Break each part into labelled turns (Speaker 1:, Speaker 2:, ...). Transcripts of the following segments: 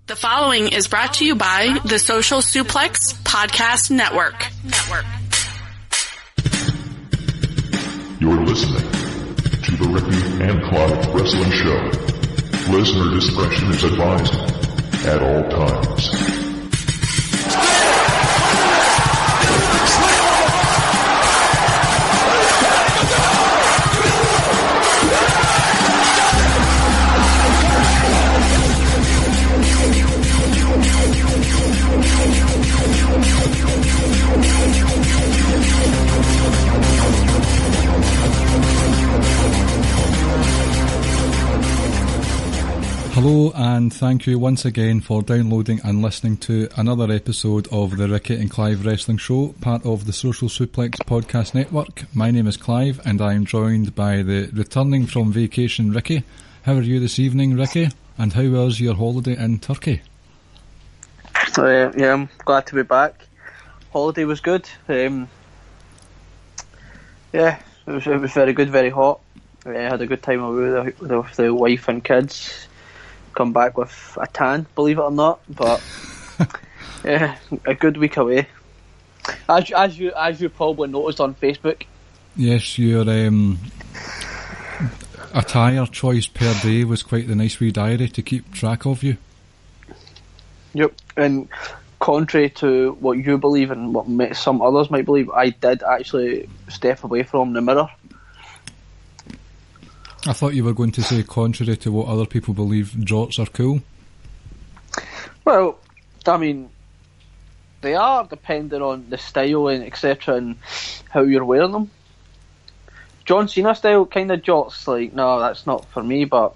Speaker 1: The following is brought to you by the Social Suplex Podcast Network.
Speaker 2: You're listening to the Ricky and Clive Wrestling Show. Listener discretion is advised at all times.
Speaker 3: Hello and thank you once again for downloading and listening to another episode of the Ricky and Clive Wrestling Show, part of the Social Suplex Podcast Network. My name is Clive and I am joined by the returning from vacation Ricky. How are you this evening, Ricky? And how was your holiday in Turkey?
Speaker 4: Yeah, I'm glad to be back. Holiday was good. Yeah, it was very good, very hot. I had a good time away with the wife and kids. Come back with a tan, believe it or not, but yeah, a good week away. As you probably noticed on Facebook.
Speaker 3: Yes, your attire choice per day was quite the nice wee diary to keep track of you.
Speaker 4: Yep, and contrary to what you believe and what some others might believe, I did actually step away from the mirror.
Speaker 3: I thought you were going to say contrary to what other people believe, jorts are cool.
Speaker 4: Well, I mean, they are depending on the style and etc. and how you're wearing them. John Cena style kind of jorts, like, no, that's not for me, but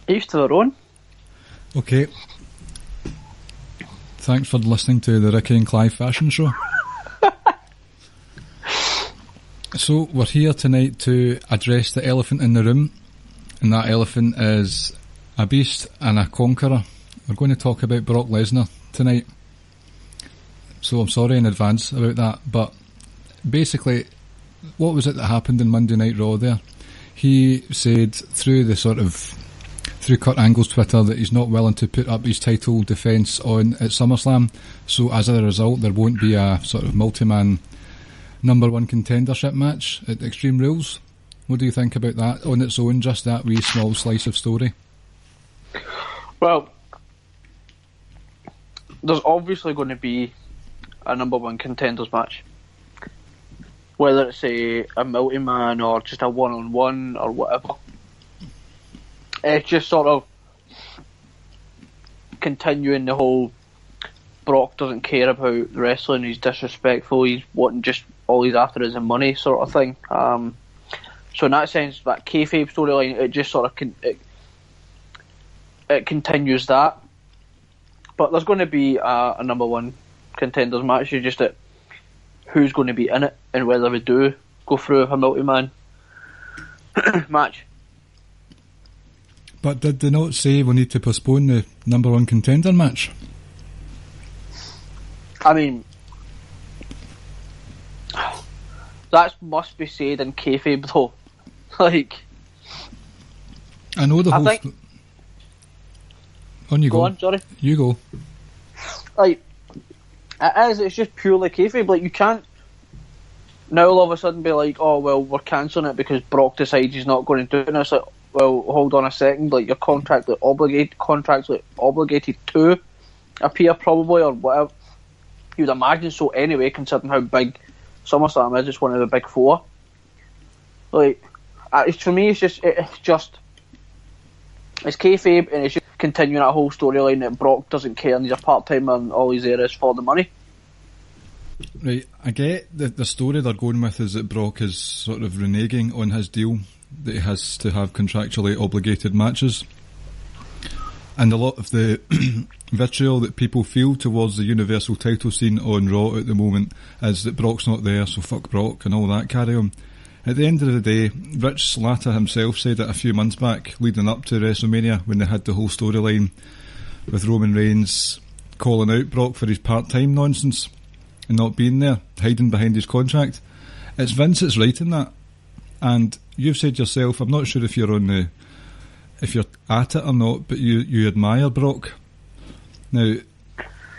Speaker 4: each to their own.
Speaker 3: Okay. Thanks for listening to the Ricky and Clive Fashion Show. So, we're here tonight to address the elephant in the room, and that elephant is a beast and a conqueror. We're going to talk about Brock Lesnar tonight. So I'm sorry in advance about that, but basically, what was it that happened in Monday Night Raw there? He said through Kurt Angle's Twitter that he's not willing to put up his title defence on at SummerSlam, so as a result there won't be a sort of multi-man number one contendership match at Extreme Rules. What do you think about that on its own, just that wee small slice of story?
Speaker 4: Well, there's obviously going to be a number one contenders match. Whether it's a multi-man or just a one-on-one or whatever. It's just sort of continuing the whole Brock doesn't care about wrestling, he's disrespectful, he's wanting just all he's after is the money sort of thing. So in that sense, that kayfabe storyline, it just sort of it continues that. But there's going to be a number one contenders match. It's just that who's going to be in it and whether we do go through a multi-man match.
Speaker 3: But did they not say we need to postpone the number one contender match?
Speaker 4: I mean, that must be said in kayfabe though. Like,
Speaker 3: I know the whole. On you go.
Speaker 4: Go on, sorry.
Speaker 3: You go.
Speaker 4: Like, it is. It's just purely kayfabe. Like, you can't now all of a sudden be like, oh well, we're cancelling it because Brock decides he's not going to do it. And it's like, well, hold on a second. Like, you're contractually obligated to appear probably or whatever. You'd imagine so anyway, considering how big SummerSlam is. It's one of the big four. Like, for me, it's kayfabe, and it's just continuing that whole storyline that Brock doesn't care and he's a part-timer and all he's there is for the money.
Speaker 3: Right, I get the story they're going with is that Brock is sort of reneging on his deal, that he has to have contractually obligated matches. And a lot of the vitriol that people feel towards the Universal title scene on Raw at the moment is that Brock's not there, so fuck Brock and all that carry on. At the end of the day, Rich Slatter himself said it a few months back, leading up to WrestleMania, when they had the whole storyline with Roman Reigns calling out Brock for his part-time nonsense and not being there, hiding behind his contract. It's Vince that's writing that. And you've said yourself, I'm not sure if you're on the if you're at it or not, but you admire Brock. Now,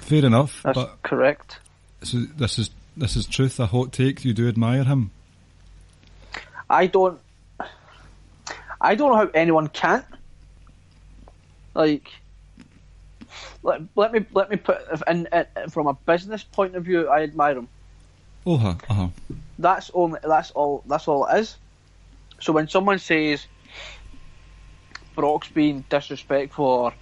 Speaker 3: fair enough.
Speaker 4: That's
Speaker 3: but
Speaker 4: correct.
Speaker 3: So this is truth, a hot take. You do admire him.
Speaker 4: I don't know how anyone can't. Like, let me put in from a business point of view, I admire him. That's all it is. So when someone says Brock's being disrespectful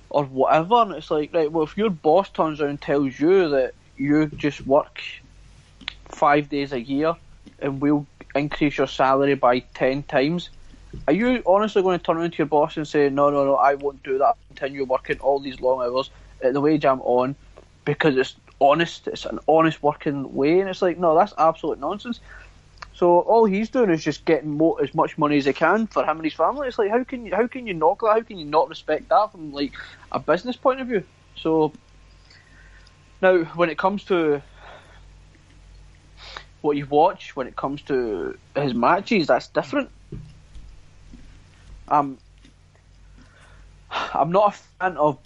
Speaker 4: or whatever, and it's like, right, well, if your boss turns around and tells you that you just work 5 days a year and we'll increase your salary by 10 times, are you honestly going to turn around to your boss and say, no, I won't do that, I'll continue working all these long hours at the wage I'm on because it's honest, it's an honest working way? And it's like, no, that's absolute nonsense. So all he's doing is just getting as much money as he can for him and his family. It's like, how can you knock that? How can you not respect that from like a business point of view? So now, when it comes to what you watch, when it comes to his matches, that's different. I'm not a fan of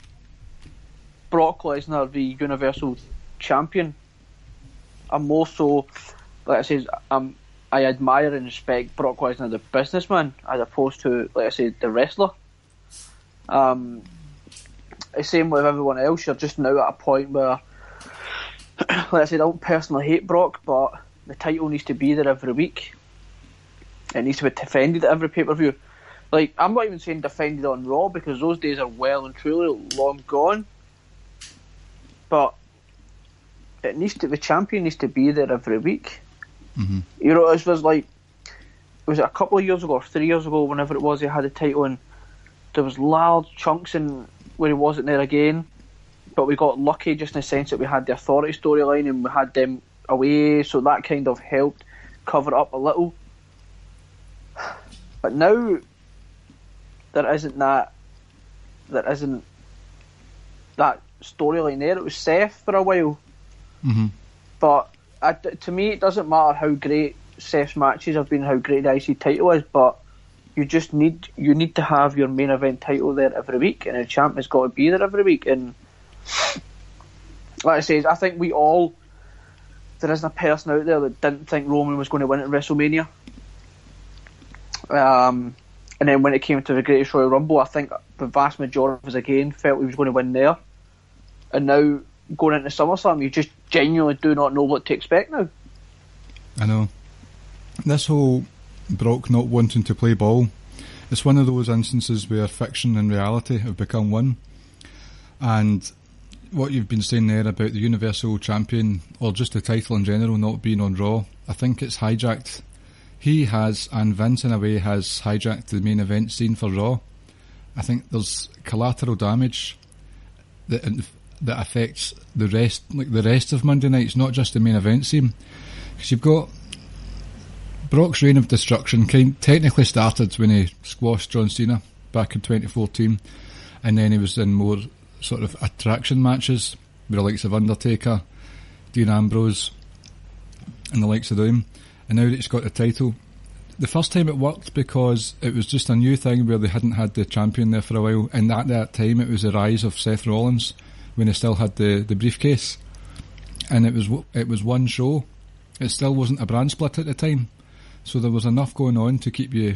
Speaker 4: Brock Lesnar, the Universal Champion. I'm more so, like I said, I admire and respect Brock Lesnar, the businessman, as opposed to, like I said, the wrestler. The same with everyone else. You're just now at a point where, like I said, I don't personally hate Brock, but the title needs to be there every week. It needs to be defended at every pay-per-view. Like, I'm not even saying defended on Raw, because those days are well and truly long gone. But the champion needs to be there every week.
Speaker 3: Mm-hmm.
Speaker 4: You know, it was like, was it a couple of years ago or 3 years ago, whenever it was, he had the title, and there was large chunks in where he wasn't there again. But we got lucky just in the sense that we had the Authority storyline and we had them away, so that kind of helped cover up a little. But now there isn't that storyline there. It was Seth for a while.
Speaker 3: Mm-hmm.
Speaker 4: But to me, it doesn't matter how great Seth's matches have been, how great the IC title is, but you need to have your main event title there every week, and the champ has got to be there every week. And like I say, I think there isn't a person out there that didn't think Roman was going to win at WrestleMania. And then when it came to the Greatest Royal Rumble, I think the vast majority of us again felt he was going to win there. And now, going into SummerSlam, you just genuinely do not know what to expect now.
Speaker 3: I know. This whole Brock not wanting to play ball, it's one of those instances where fiction and reality have become one. And what you've been saying there about the Universal Champion, or just the title in general, not being on Raw, I think it's hijacked. He has, and Vince in a way has hijacked the main event scene for Raw. I think there's collateral damage that affects the rest of Monday nights, not just the main event scene. Because you've got Brock's reign of destruction technically started when he squashed John Cena back in 2014, and then he was in more sort of attraction matches with the likes of Undertaker, Dean Ambrose, and the likes of them. And now that he's got the title, the first time it worked because it was just a new thing where they hadn't had the champion there for a while, and at that time it was the rise of Seth Rollins when he still had the briefcase, and it was one show. It still wasn't a brand split at the time, so there was enough going on to keep you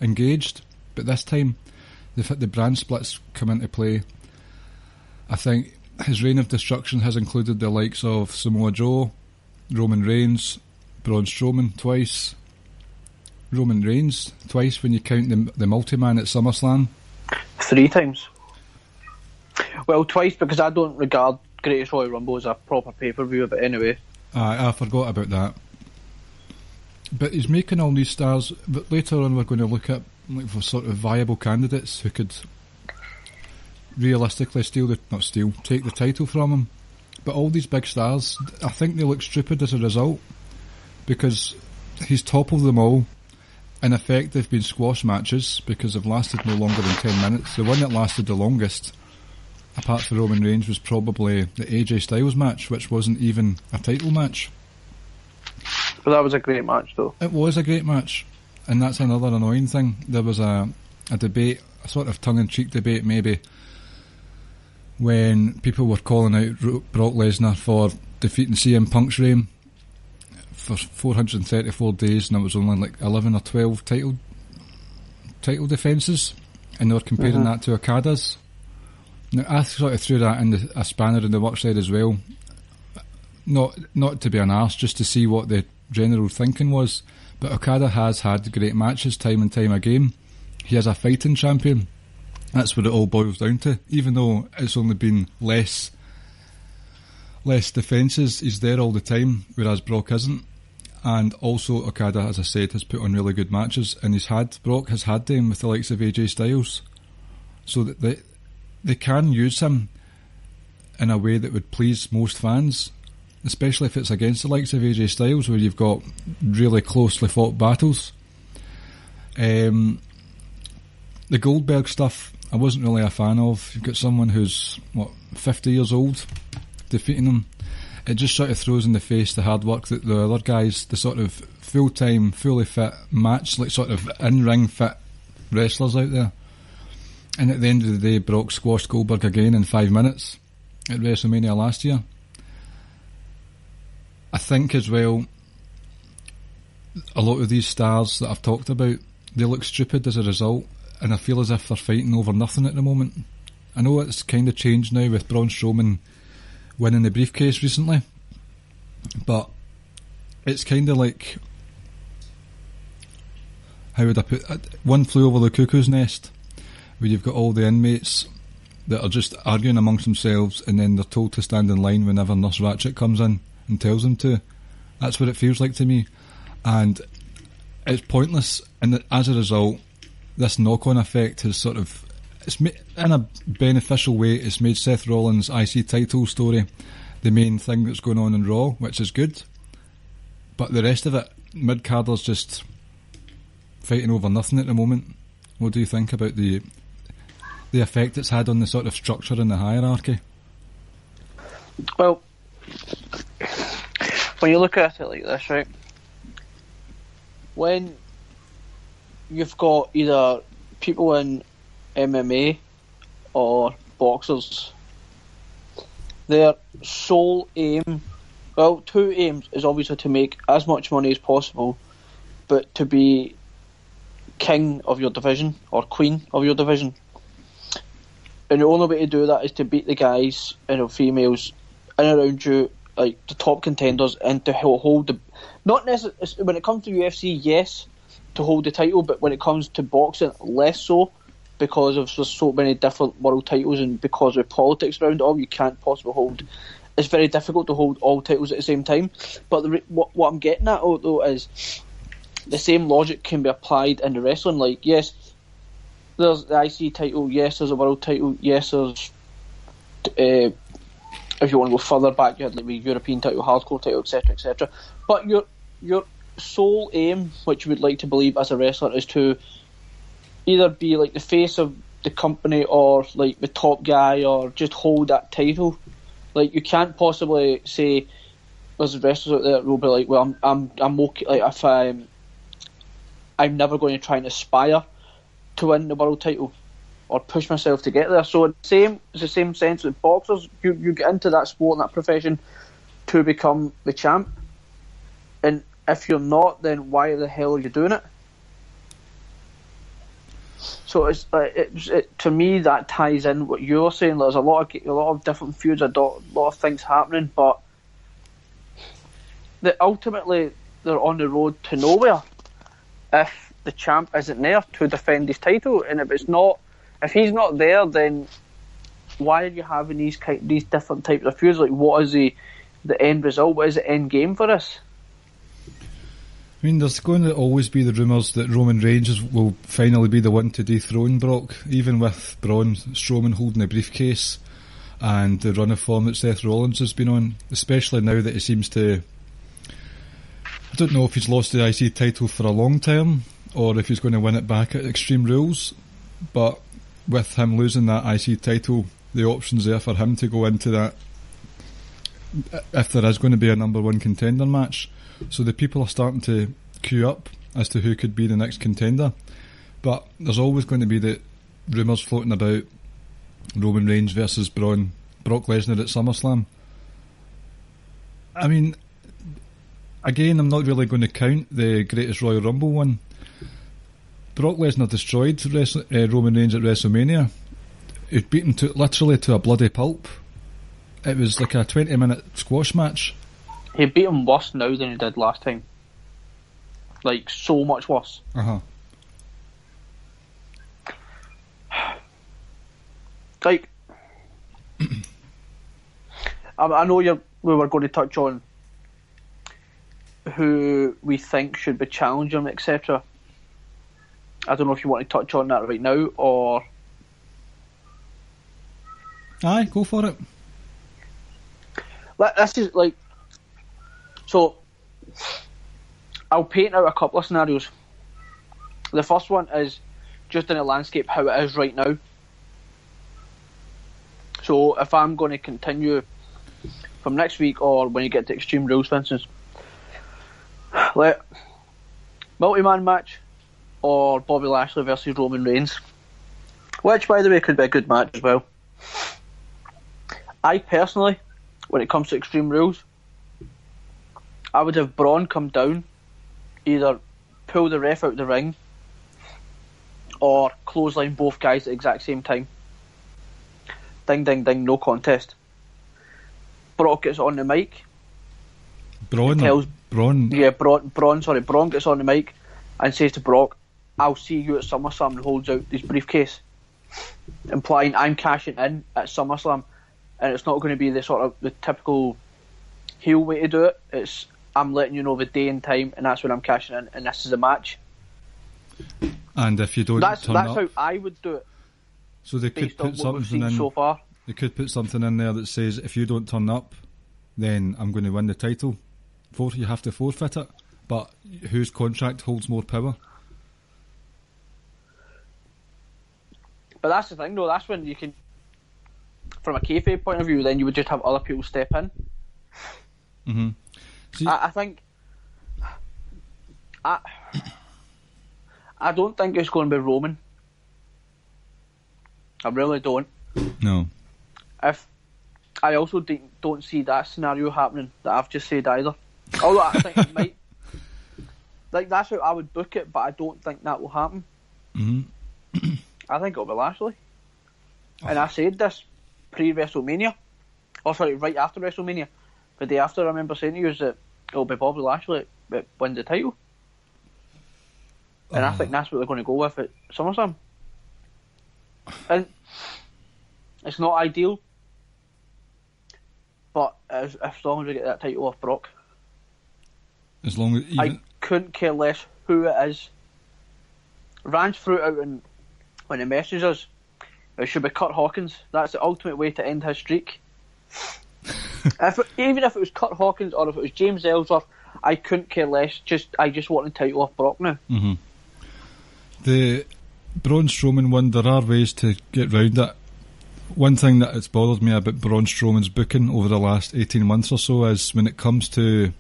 Speaker 3: engaged. But this time the brand splits come into play. I think his reign of destruction has included the likes of Samoa Joe, Roman Reigns, Braun Strowman twice, Roman Reigns twice when you count the multi-man at SummerSlam. 3 times. Well, twice, because I don't regard Greatest Royal Rumble as a proper pay-per-view, but anyway. I forgot about that. But he's making all these stars, but later on we're going to look at for sort of viable candidates who could realistically take the title from him. But all these big stars, I think they look stupid as a result, because he's toppled them all. In effect, they've been squash matches because they've lasted no longer than 10 minutes. The one that lasted the longest, apart from Roman Reigns, was probably the AJ Styles match, which wasn't even a title match.
Speaker 4: But that was a great match, though.
Speaker 3: It was a great match. and that's another annoying thing. There was a debate, a sort of tongue-in-cheek debate maybe, when people were calling out Brock Lesnar for defeating CM Punk's reign for 434 days, and it was only like 11 or 12 title defences, and they were comparing that to Okada's. Now I sort of threw that in a spanner in the works there as well, not to be an arse, just to see what the general thinking was. But Okada has had great matches time and time again. He is a fighting champion. That's what it all boils down to. Even though it's only been less defences, he's there all the time, whereas Brock isn't. And also Okada, as I said, has put on really good matches, and Brock has had them with the likes of AJ Styles. So that they can use him in a way that would please most fans, especially if it's against the likes of AJ Styles, where you've got really closely fought battles. The Goldberg stuff, I wasn't really a fan of. You've got someone who's 50 years old defeating him. It just sort of throws in the face the hard work that the other guys, the sort of full-time, fully fit match, like sort of in-ring fit wrestlers out there. And at the end of the day, Brock squashed Goldberg again in 5 minutes at WrestleMania last year. I think as well, a lot of these stars that I've talked about, they look stupid as a result, and I feel as if they're fighting over nothing at the moment. I know it's kind of changed now with Braun Strowman winning the briefcase recently, but it's kind of like, how would I put it? One Flew Over the Cuckoo's Nest, where you've got all the inmates that are just arguing amongst themselves, and then they're told to stand in line whenever Nurse Ratchet comes in and tells them to. That's what it feels like to me, and it's pointless. And as a result, this knock-on effect has sort of, in a beneficial way, it's made Seth Rollins' IC title story the main thing that's going on in Raw, which is good. But the rest of it, mid-carders just fighting over nothing at the moment. What do you think about the effect it's had on the sort of structure and the hierarchy?
Speaker 4: Well, when you look at it like this, right, when you've got either people in MMA or boxers, their sole aim, well, two aims, is obviously to make as much money as possible, but to be king of your division or queen of your division. And the only way to do that is to beat the guys and the females in and around you, like the top contenders, and to hold the, not necessarily when it comes to UFC, yes, to hold the title, but when it comes to boxing, less so, because of there's so many different world titles, and because of politics around it all, you can't possibly hold. It's very difficult to hold all titles at the same time. But what I'm getting at though is the same logic can be applied in the wrestling. Like, yes, there's the IC title, yes, there's a world title, yes, there's if you want to go further back, you had like the European title, hardcore title, etc., etc. But your sole aim, which you would like to believe as a wrestler, is to either be like the face of the company or like the top guy, or just hold that title. Like, you can't possibly say there's wrestlers out there that will be like, well, I'm okay. Like, if I'm never going to try and aspire to win the world title or push myself to get there. So it's the same sense with boxers. You get into that sport and that profession to become the champ, and if you're not, then why the hell are you doing it? So it's to me that ties in what you're saying. There's a lot of different feuds, a lot of things happening, but ultimately they're on the road to nowhere if the champ isn't there to defend his title. And if he's not there, then why are you having these different types of feuds? Like, what is the end result? What is the end game for this?
Speaker 3: I mean, there's going to always be the rumours that Roman Reigns will finally be the one to dethrone Brock, even with Braun Strowman holding the briefcase and the run of form that Seth Rollins has been on, especially now that he seems to... I don't know if he's lost the IC title for a long term or if he's going to win it back at Extreme Rules, but with him losing that IC title, the option's there for him to go into that, if there is going to be a number one contender match. So the people are starting to queue up as to who could be the next contender. But there's always going to be the rumours floating about Roman Reigns versus Brock Lesnar at SummerSlam. I mean, again, I'm not really going to count the Greatest Royal Rumble one. Brock Lesnar destroyed Roman Reigns at WrestleMania. He beat him literally to a bloody pulp. It was like a 20-minute squash match.
Speaker 4: He beat him worse now than he did last time. Like, so much worse. Like, I know we were going to touch on who we think should be challenging him, etc. I don't know if you want to touch on that right now, or...
Speaker 3: Aye, go for it.
Speaker 4: This is like... So, I'll paint out a couple of scenarios. The first one is just in a landscape how it is right now. So, if I'm going to continue from next week, or when you get to Extreme Rules, for instance, multi-man match, or Bobby Lashley versus Roman Reigns, which, by the way, could be a good match as well. I personally, when it comes to Extreme Rules, I would have Braun come down, either pull the ref out the ring, or clothesline both guys at the exact same time. Ding, ding, ding, no contest. Brock gets on the mic.
Speaker 3: Braun
Speaker 4: gets on the mic and says to Brock, "I'll see you at SummerSlam," and holds out his briefcase, implying I'm cashing in at SummerSlam, and it's not going to be the typical heel way to do it. It's, I'm letting you know the day and time, and that's when I'm cashing in, and this is a match.
Speaker 3: And if you don't
Speaker 4: that's
Speaker 3: turn up,
Speaker 4: how I would do it.
Speaker 3: So they could put something in
Speaker 4: so far.
Speaker 3: They could put something in there that says, if you don't turn up, then I'm going to win the title. You have to forfeit it. But whose contract holds more power?
Speaker 4: But that's the thing, though. That's when you can, from a kayfabe point of view, then you would just have other people step in.
Speaker 3: Mm-hmm. See,
Speaker 4: I think I don't think it's going to be Roman. I really don't.
Speaker 3: No.
Speaker 4: If I also don't see that scenario happening that I've just said either. Although I think it might. Like, that's how I would book it, but I don't think that will happen.
Speaker 3: Mm-hmm.
Speaker 4: I think it'll be Lashley. And I said this pre-WrestleMania. Oh, sorry, right after WrestleMania. The day after, I remember saying to you that it'll be Bobby Lashley that wins the title. And I think that's what they're going to go with at SummerSlam. And it's not ideal, but as long as we get that title off Brock.
Speaker 3: As long as
Speaker 4: I couldn't care less who it is. Rance threw it out when he messaged us. It should be Kurt Hawkins. That's the ultimate way to end his streak. Even if it was Kurt Hawkins or if it was James Ellsworth, I couldn't care less. I just want the title off Brock now.
Speaker 3: Mm-hmm. The Braun Strowman one, there are ways to get round it. One thing that has bothered me about Braun Strowman's booking over the last 18 months or so is when it comes to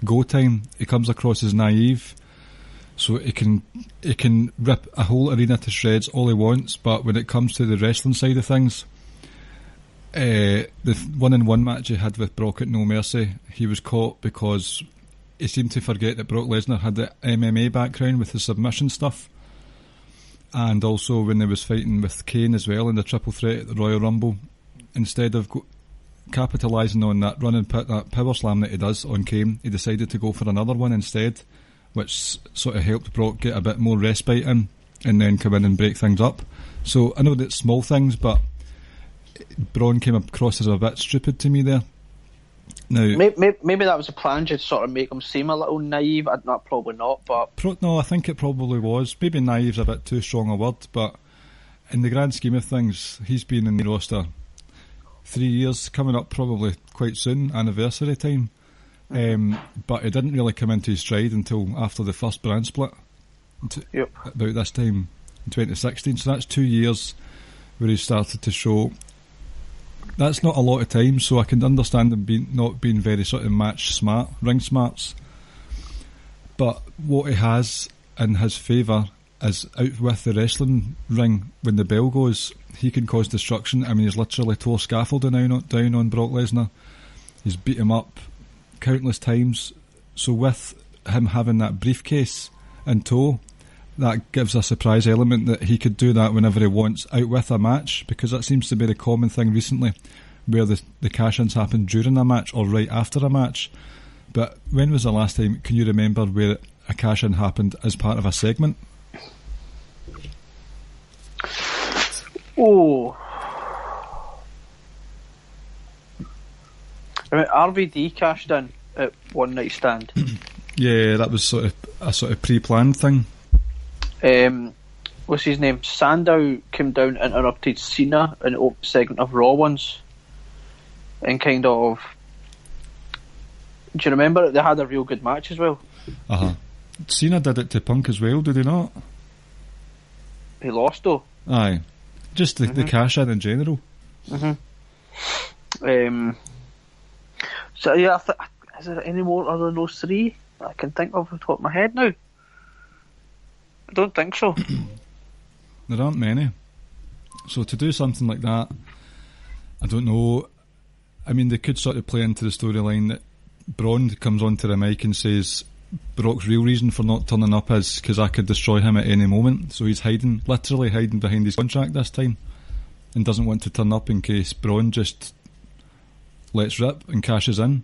Speaker 3: go time, he comes across as naive. So he can rip a whole arena to shreds all he wants, but when it comes to the wrestling side of things, the 1-on-1 match he had with Brock at No Mercy, he was caught because he seemed to forget that Brock Lesnar had the MMA background with the submission stuff. And also when he was fighting with Kane as well in the triple threat at the Royal Rumble, instead of capitalising on that that power slam that he does on Kane, he decided to go for another one instead, which sort of helped Brock get a bit more respite in and then come in and break things up. So I know that's small things, but Braun came across as a bit stupid to me there. Now,
Speaker 4: maybe that was a plan to sort of make him seem a little naive. Not probably not, but
Speaker 3: no, I think it probably was. Maybe naive's a bit too strong a word, but in the grand scheme of things, he's been in the roster 3 years, coming up probably quite soon, anniversary time. But he didn't really come into his stride until after the first brand split, about this time in 2016. So that's 2 years where he started to show. That's not a lot of time, so I can understand him not being very sort of match smart, ring smarts. But what he has in his favour is out with the wrestling ring when the bell goes, he can cause destruction. I mean, he's literally tore scaffolding down on Brock Lesnar. He's beat him up countless times. So with him having that briefcase in tow, that gives a surprise element that he could do that whenever he wants out with a match, because that seems to be the common thing recently, where the cash-ins happen during a match or right after a match. But when was the last time, can you remember, where a cash-in happened as part of a segment?
Speaker 4: Oh, I mean, RVD cashed in at One Night Stand.
Speaker 3: Yeah, that was sort of pre-planned thing.
Speaker 4: What's his name? Sandow came down and interrupted Cena in the opening segment of Raw once, and kind of. Do you remember it? They had a real good match as well.
Speaker 3: Cena did it to Punk as well, did he not?
Speaker 4: He lost though.
Speaker 3: Aye, just the cash in general.
Speaker 4: So yeah, is there any more other than those three that I can think of off the top of my head now? I don't think so.
Speaker 3: There aren't many. So to do something like that, I don't know. I mean, they could sort of play into the storyline that Braun comes onto the mic and says Brock's real reason for not turning up is because I could destroy him at any moment. So he's literally hiding behind his contract this time, and doesn't want to turn up in case Braun just lets rip and cashes in.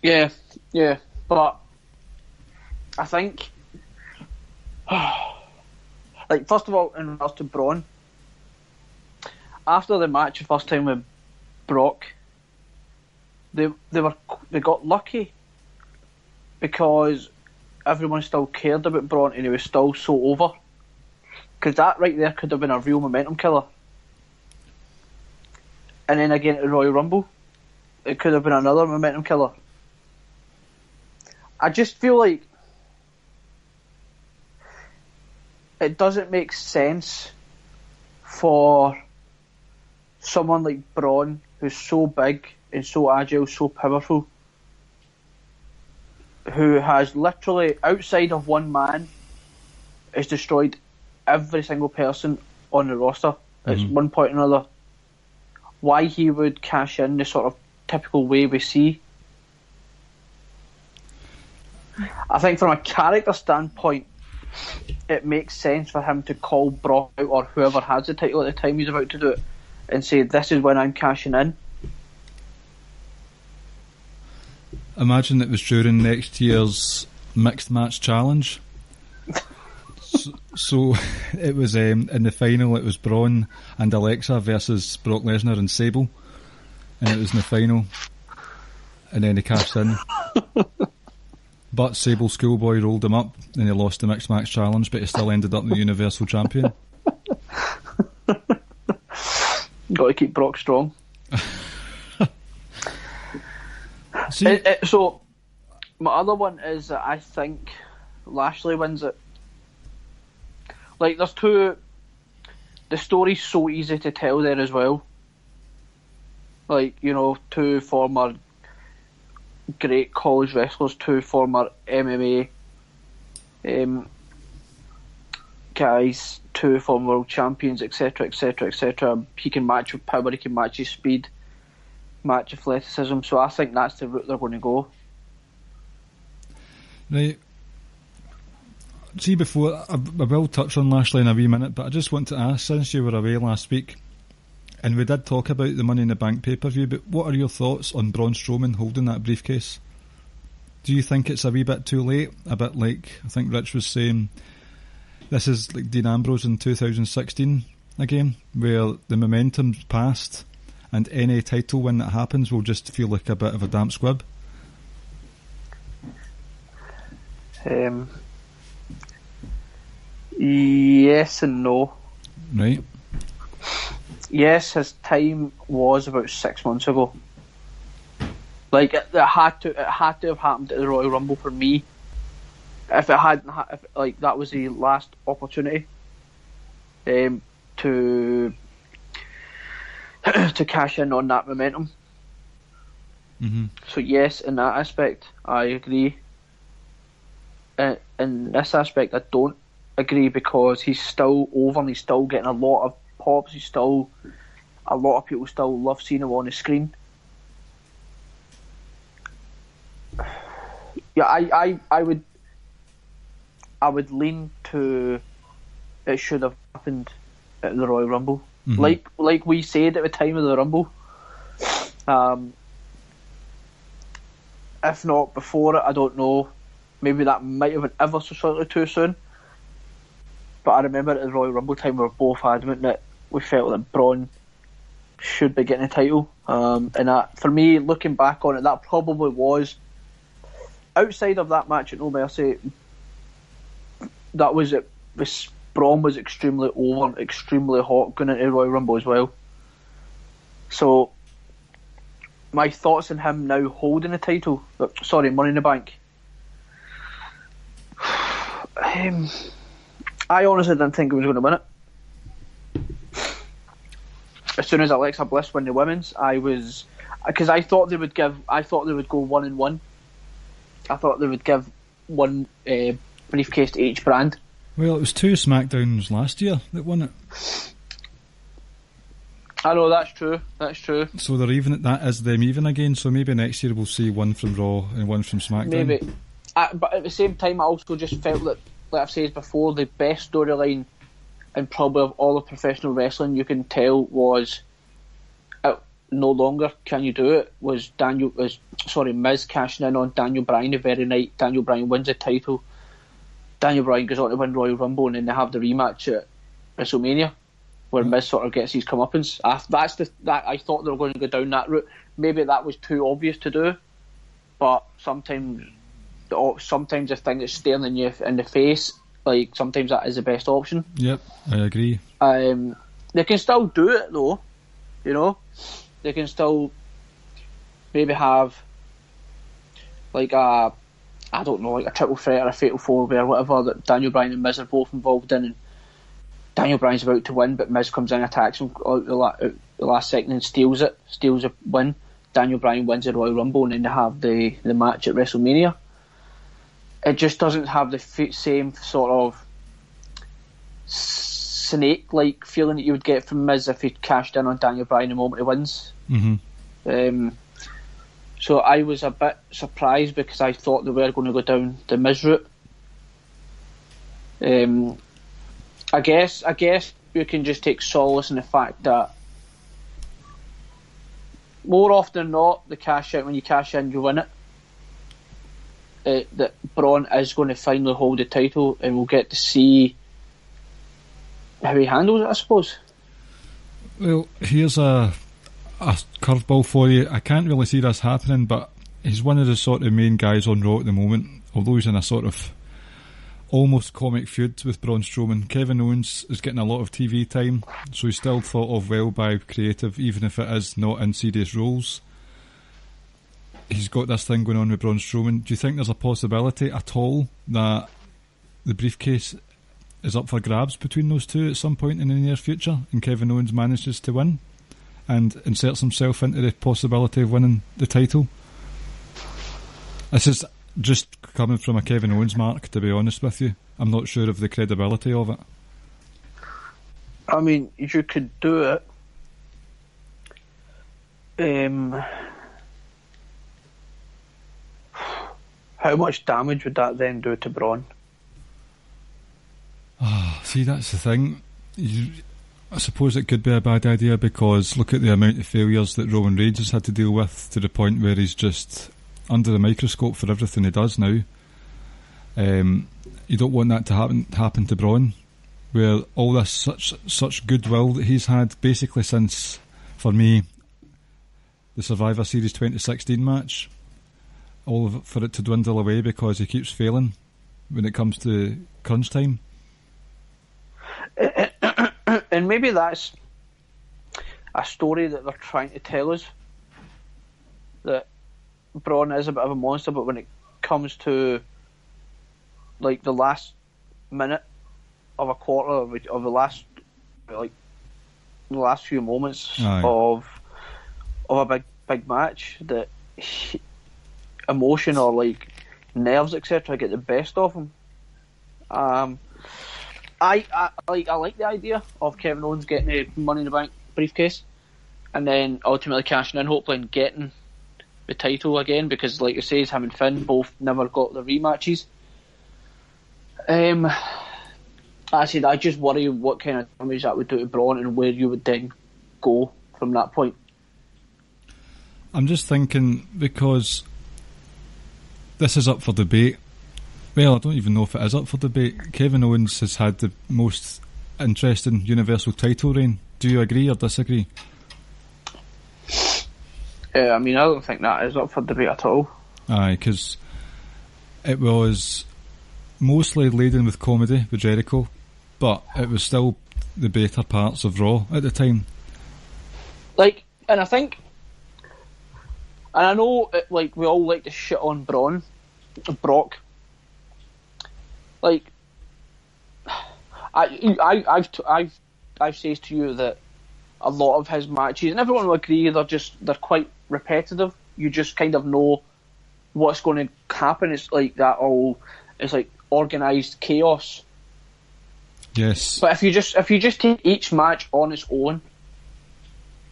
Speaker 4: Yeah, but I think, like, first of all, in regards to Braun, after the match the first time with Brock, they got lucky because everyone still cared about Braun and he was still so over. Because that right there could have been a real momentum killer. And then again at the Royal Rumble, it could have been another momentum killer. I just feel like it doesn't make sense for someone like Braun, who's so big and so agile, so powerful, who has literally, outside of one man, has destroyed every single person on the roster at one point or another, why he would cash in the sort of typical way we see. I think from a character standpoint, it makes sense for him to call Brock out, or whoever has the title at the time he's about to do it, and say, this is when I'm cashing in.
Speaker 3: Imagine it was during next year's mixed match challenge. So it was in the final, it was Braun and Alexa versus Brock Lesnar and Sable, and it was in the final, and then he cashed in. But Sable Schoolboy rolled him up and he lost the mixed match challenge, but he still ended up the Universal Champion.
Speaker 4: Got to keep Brock strong.
Speaker 3: See,
Speaker 4: so my other one is that I think Lashley wins it. Like, there's two. The story's so easy to tell there as well. Like, you know, two former great college wrestlers, two former MMA guys, two former world champions, etc, etc, etc. He can match with power, he can match his speed, match athleticism, so I think that's the route they're going to go.
Speaker 3: Right. See, before I will touch on Lashley in a wee minute, but I just want to ask, since you were away last week, and we did talk about the Money in the Bank pay-per-view, but what are your thoughts on Braun Strowman holding that briefcase? Do you think it's a wee bit too late? A bit like, I think Rich was saying, this is like Dean Ambrose in 2016 again, where the momentum's passed and any title win that happens will just feel like a bit of a damp squib?
Speaker 4: Yes and no.
Speaker 3: Right.
Speaker 4: Yes, his time was about 6 months ago. Like, it had to have happened at the Royal Rumble for me. If it hadn't, like, that was the last opportunity to cash in on that momentum. So yes, in that aspect, I agree. In this aspect, I don't agree because he's still over and he's still getting a lot of pops. A lot of people still love seeing him on the screen. Yeah, I would lean to it should have happened at the Royal Rumble. Like we said at the time of the Rumble. If not before it, I don't know. Maybe that might have been ever so slightly too soon. But I remember at the Royal Rumble time we were both adamant that we felt that Braun should be getting a title. And that, for me, looking back on it, that probably was, outside of that match at No Mercy, that was it. Braun was extremely over, extremely hot going into Royal Rumble as well. So my thoughts on him now holding the title, Money in the Bank. I honestly didn't think he was going to win it. As soon as Alexa Bliss won the women's, because I thought they would go 1-1. I thought they would give one briefcase to each brand.
Speaker 3: Well, it was 2 SmackDowns last year that won it.
Speaker 4: I know, that's true.
Speaker 3: So they're even. That is them even again. So maybe next year we'll see one from Raw and one from SmackDown.
Speaker 4: Maybe. But at the same time, I also just felt that, like I've said before, the best storyline and probably of all of professional wrestling you can tell was no longer can you do it, was Miz cashing in on Daniel Bryan the very night Daniel Bryan wins the title. Daniel Bryan goes on to win Royal Rumble and then they have the rematch at WrestleMania where Miz sort of gets his comeuppance. I thought they were going to go down that route. Maybe that was too obvious to do, but sometimes I think it's staring you in the face. Like, sometimes that is the best option.
Speaker 3: Yep, I agree.
Speaker 4: They can still do it though, you know. They can still maybe have like a triple threat or a fatal four-way or whatever that Daniel Bryan and Miz are both involved in, and Daniel Bryan's about to win, but Miz comes in, attacks him at the last second and steals a win. Daniel Bryan wins the Royal Rumble and then they have the match at WrestleMania. It just doesn't have the same sort of snake-like feeling that you would get from Miz if he cashed in on Daniel Bryan the moment he wins. So I was a bit surprised because I thought they were going to go down the Miz route. I guess you can just take solace in the fact that more often than not, when you cash in, you win it. That Braun is going to finally hold the title, and we'll get to see how he handles it, I suppose.
Speaker 3: Well, here's a curveball for you. I can't really see this happening, but he's one of the sort of main guys on Raw at the moment, although he's in a sort of almost comic feud with Braun Strowman. Kevin Owens is getting a lot of TV time, so he's still thought of well by creative, even if it is not in serious roles. He's got this thing going on with Braun Strowman. Do you think there's a possibility at all that the briefcase is up for grabs between those two at some point in the near future and Kevin Owens manages to win and inserts himself into the possibility of winning the title? This is just coming from a Kevin Owens mark, to be honest with you. I'm not sure of the credibility of it.
Speaker 4: I mean, you could do it. How much damage would that then do to Braun?
Speaker 3: See, that's the thing. I suppose it could be a bad idea because look at the amount of failures that Roman Reigns has had to deal with, to the point where he's just under the microscope for everything he does now. You don't want that to happen to Braun, where all this such goodwill that he's had basically since, for me, the Survivor Series 2016 match, all of it for it to dwindle away because he keeps failing when it comes to crunch time.
Speaker 4: And maybe that's a story that they're trying to tell us, that Braun is a bit of a monster, but when it comes to like the last minute of a quarter of the last few moments of a big match, that emotion or like nerves, etc., get the best of him. I like the idea of Kevin Owens getting a Money in the Bank briefcase and then ultimately cashing in, hopefully, and getting the title again, because, like it says, him and Finn both never got the rematches. I just worry what kind of damage that would do to Braun and where you would then go from that point.
Speaker 3: I'm just thinking, because this is up for debate. Well, I don't even know if it is up for debate. Kevin Owens has had the most interesting Universal title reign. Do you agree or disagree?
Speaker 4: I mean, I don't think that is up for debate at all.
Speaker 3: Aye, because it was mostly laden with comedy with Jericho, but it was still the better parts of Raw at the time.
Speaker 4: Like, and I think, and I know, like, we all like to shit on Brock. Like, I've said to you that a lot of his matches, and everyone will agree, they're quite repetitive. You just kind of know what's going to happen. It's like that it's like organised chaos.
Speaker 3: Yes.
Speaker 4: But if you just take each match on its own,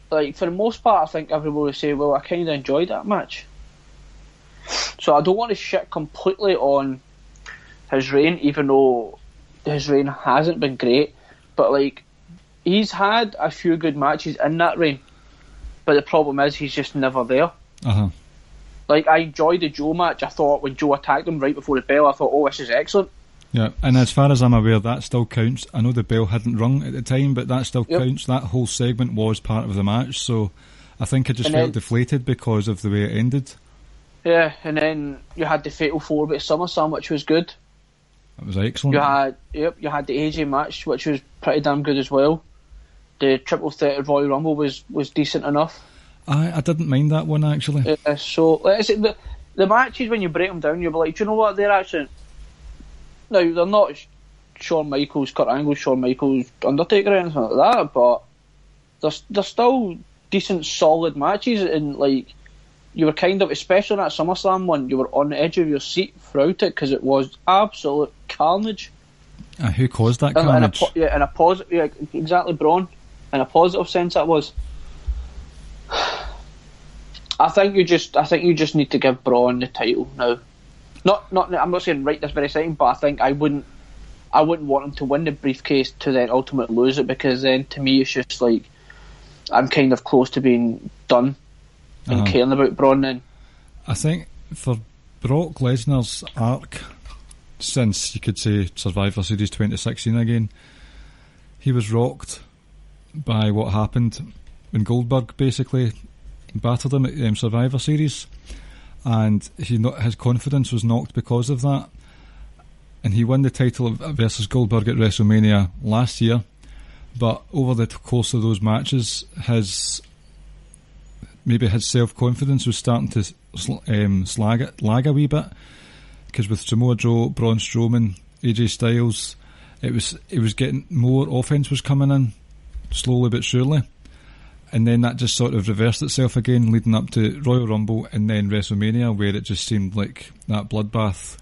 Speaker 4: like, for the most part, I think everyone will say, well, I kind of enjoyed that match. So I don't want to shit completely on his reign, even though his reign hasn't been great. But, like, he's had a few good matches in that reign. But the problem is he's just never there.
Speaker 3: Uh-huh.
Speaker 4: Like, I enjoyed the Joe match. I thought when Joe attacked him right before the bell, I thought, oh, this is excellent.
Speaker 3: Yeah, and as far as I'm aware, that still counts. I know the bell hadn't rung at the time, but that still
Speaker 4: Yep.
Speaker 3: counts. That whole segment was part of the match, so I think I just felt deflated because of the way it ended.
Speaker 4: Yeah, and then you had the Fatal 4 at SummerSlam, which was good.
Speaker 3: It was excellent.
Speaker 4: You had the AJ match, which was pretty damn good as well. The Triple Threat Royal Rumble was decent enough.
Speaker 3: I didn't mind that one, actually.
Speaker 4: So, like I said, the matches, when you break them down, you'll be like, do you know what, they're actually... Now, they're not Shawn Michaels, Kurt Angle, Shawn Michaels, Undertaker or anything like that, but they're still decent, solid matches, and, like, you were kind of, especially on that SummerSlam one, you were on the edge of your seat throughout it, because it was absolute carnage.
Speaker 3: Who caused that carnage?
Speaker 4: In a positive, yeah, exactly, Braun. In a positive sense, that was. I think you just need to give Braun the title now. I'm not saying right this very second, but I think I wouldn't want him to win the briefcase to then ultimately lose it, because then to me it's just like I'm kind of close to being done and caring about Braun then.
Speaker 3: I think for Brock Lesnar's arc, since you could say Survivor Series 2016 again, he was rocked by what happened when Goldberg basically battered him at Survivor Series, and his confidence was knocked because of that, and he won the title versus Goldberg at WrestleMania last year, but over the course of those matches his self-confidence was starting to lag a wee bit, because with Samoa Joe, Braun Strowman, AJ Styles, it was getting more offense was coming in slowly but surely, and then that just sort of reversed itself again leading up to Royal Rumble and then WrestleMania, where it just seemed like that bloodbath,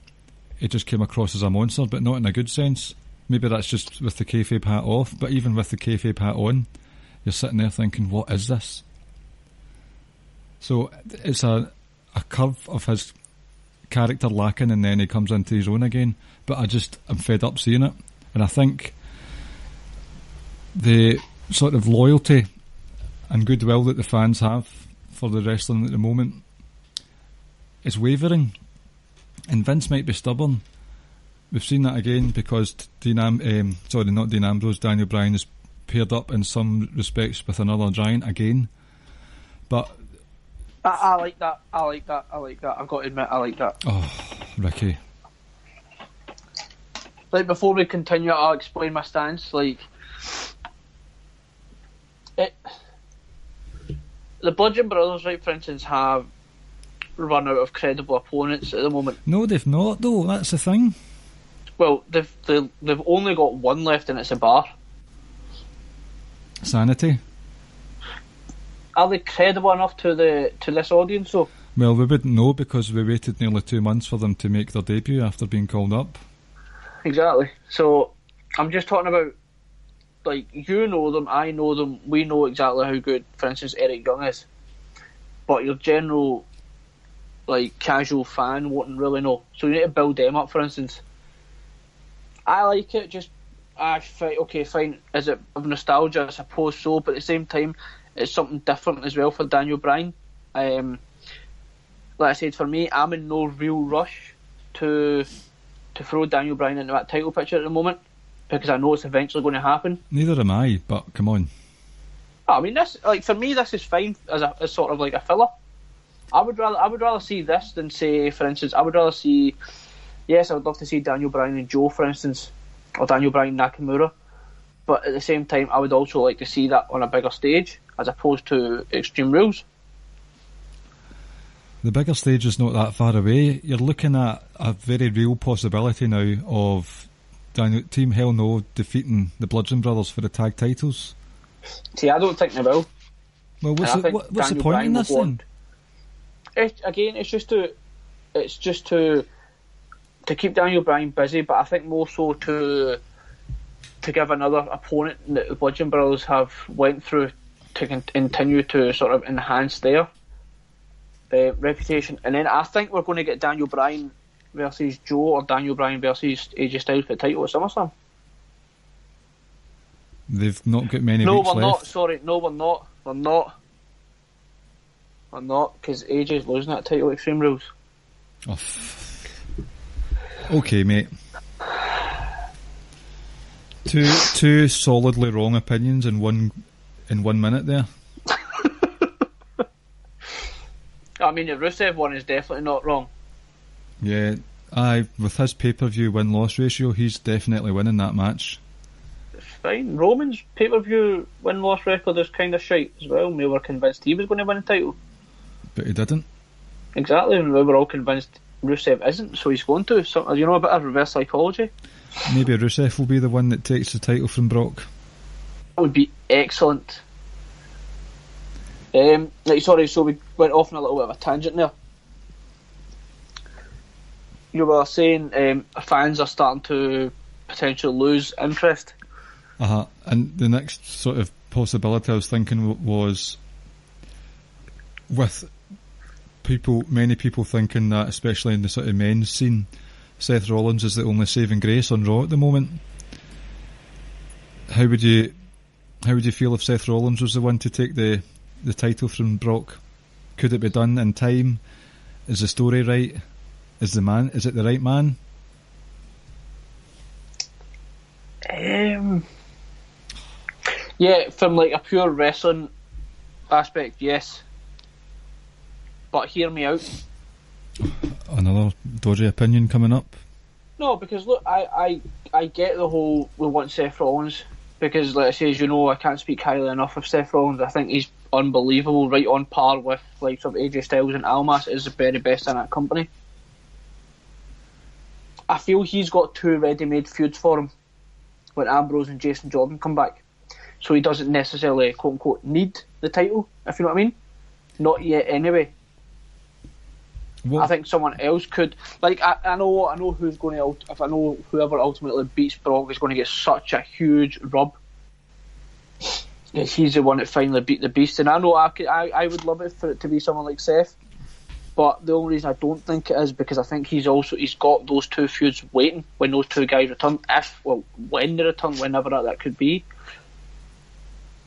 Speaker 3: it just came across as a monster, but not in a good sense. Maybe that's just with the kayfabe hat off, but even with the kayfabe hat on, you're sitting there thinking, what is this? So it's a curve of his character lacking, and then he comes into his own again, but I'm fed up seeing it. And I think the sort of loyalty and goodwill that the fans have for the wrestling at the moment is wavering, and Vince might be stubborn. We've seen that again, because Daniel Bryan is paired up in some respects with another giant again. But
Speaker 4: I like that. I've got to admit, I like that.
Speaker 3: Oh, Ricky.
Speaker 4: Like, before we continue, I'll explain my stance. Like, the Bludgeon Brothers, right, for instance, have run out of credible opponents at the moment.
Speaker 3: No, they've not, though. That's the thing.
Speaker 4: Well, they've only got one left, and it's a bar.
Speaker 3: Sanity.
Speaker 4: Are they credible enough to this audience, though?
Speaker 3: Well, we wouldn't know because we waited nearly 2 months for them to make their debut after being called up.
Speaker 4: Exactly. So I'm just talking about, like, you know them, I know them, we know exactly how good, for instance, Eric Young is. But your general, like, casual fan wouldn't really know. So you need to build them up, for instance. I like it, just, okay, fine. Is it of nostalgia? I suppose so, but at the same time, it's something different as well for Daniel Bryan. Like I said, for me, I'm in no real rush to throw Daniel Bryan into that title picture at the moment, because I know it's eventually going to happen.
Speaker 3: Neither am I, but come on.
Speaker 4: I mean, this, like, for me, this is fine as sort of like a filler. I would rather see this than, say, for instance, I would rather see. Yes, I would love to see Daniel Bryan and Joe, for instance, or Daniel Bryan and Nakamura. But at the same time, I would also like to see that on a bigger stage, as opposed to Extreme Rules.
Speaker 3: The bigger stage is not that far away. You're looking at a very real possibility now of Team Hell No defeating the Bludgeon Brothers for the tag titles.
Speaker 4: See, I don't think they will.
Speaker 3: Well, what's the point
Speaker 4: Bryan
Speaker 3: in this then?
Speaker 4: It's just to keep Daniel Bryan busy, but I think more so to give another opponent that the Bludgeon Brothers have went through to continue to sort of enhance their reputation. And then I think we're going to get Daniel Bryan versus Joe, or Daniel Bryan versus AJ Styles for the title at SummerSlam.
Speaker 3: They've not got many weeks left.
Speaker 4: No, we're not. Sorry, no, we're not. We're not, because AJ's losing that title at Extreme Rules.
Speaker 3: Oh, okay, mate. Two solidly wrong opinions in 1 minute there.
Speaker 4: I mean, the Rusev one is definitely not wrong.
Speaker 3: Yeah, with his pay-per-view win-loss ratio, he's definitely winning that match.
Speaker 4: It's fine. Roman's pay-per-view win-loss record is kind of shite as well. We were convinced he was going to win the title.
Speaker 3: But he didn't.
Speaker 4: Exactly, and we were all convinced Rusev isn't, so he's going to. So, you know, a bit of reverse psychology.
Speaker 3: Maybe Rusev will be the one that takes the title from Brock.
Speaker 4: That would be excellent. Sorry, so we went off on a little bit of a tangent there. You were saying fans are starting to potentially lose interest.
Speaker 3: And the next sort of possibility I was thinking was with many people thinking that, especially in the sort of men's scene, Seth Rollins is the only saving grace on Raw at the moment. How would you feel if Seth Rollins was the one to take the title from Brock? Could it be done in time? Is the story right? Is it the right man?
Speaker 4: Yeah, from like a pure wrestling aspect, yes. But hear me out.
Speaker 3: Another dodgy opinion coming up.
Speaker 4: No, because look, I get the whole we want Seth Rollins, because like I say, as you know, I can't speak highly enough of Seth Rollins. I think he's unbelievable, right on par with like some AJ Styles and Almas is the very best in that company. I feel he's got two ready-made feuds for him when Ambrose and Jason Jordan come back, so he doesn't necessarily quote unquote need the title, if you know what I mean. Not yet, anyway. What? I think someone else could. Like I know who's going to. If I know whoever ultimately beats Brock is going to get such a huge rub. He's the one that finally beat the Beast, and I know I would love it for it to be someone like Seth. But the only reason I don't think it is because I think he's got those two feuds waiting when those two guys return. When they return, whenever that could be.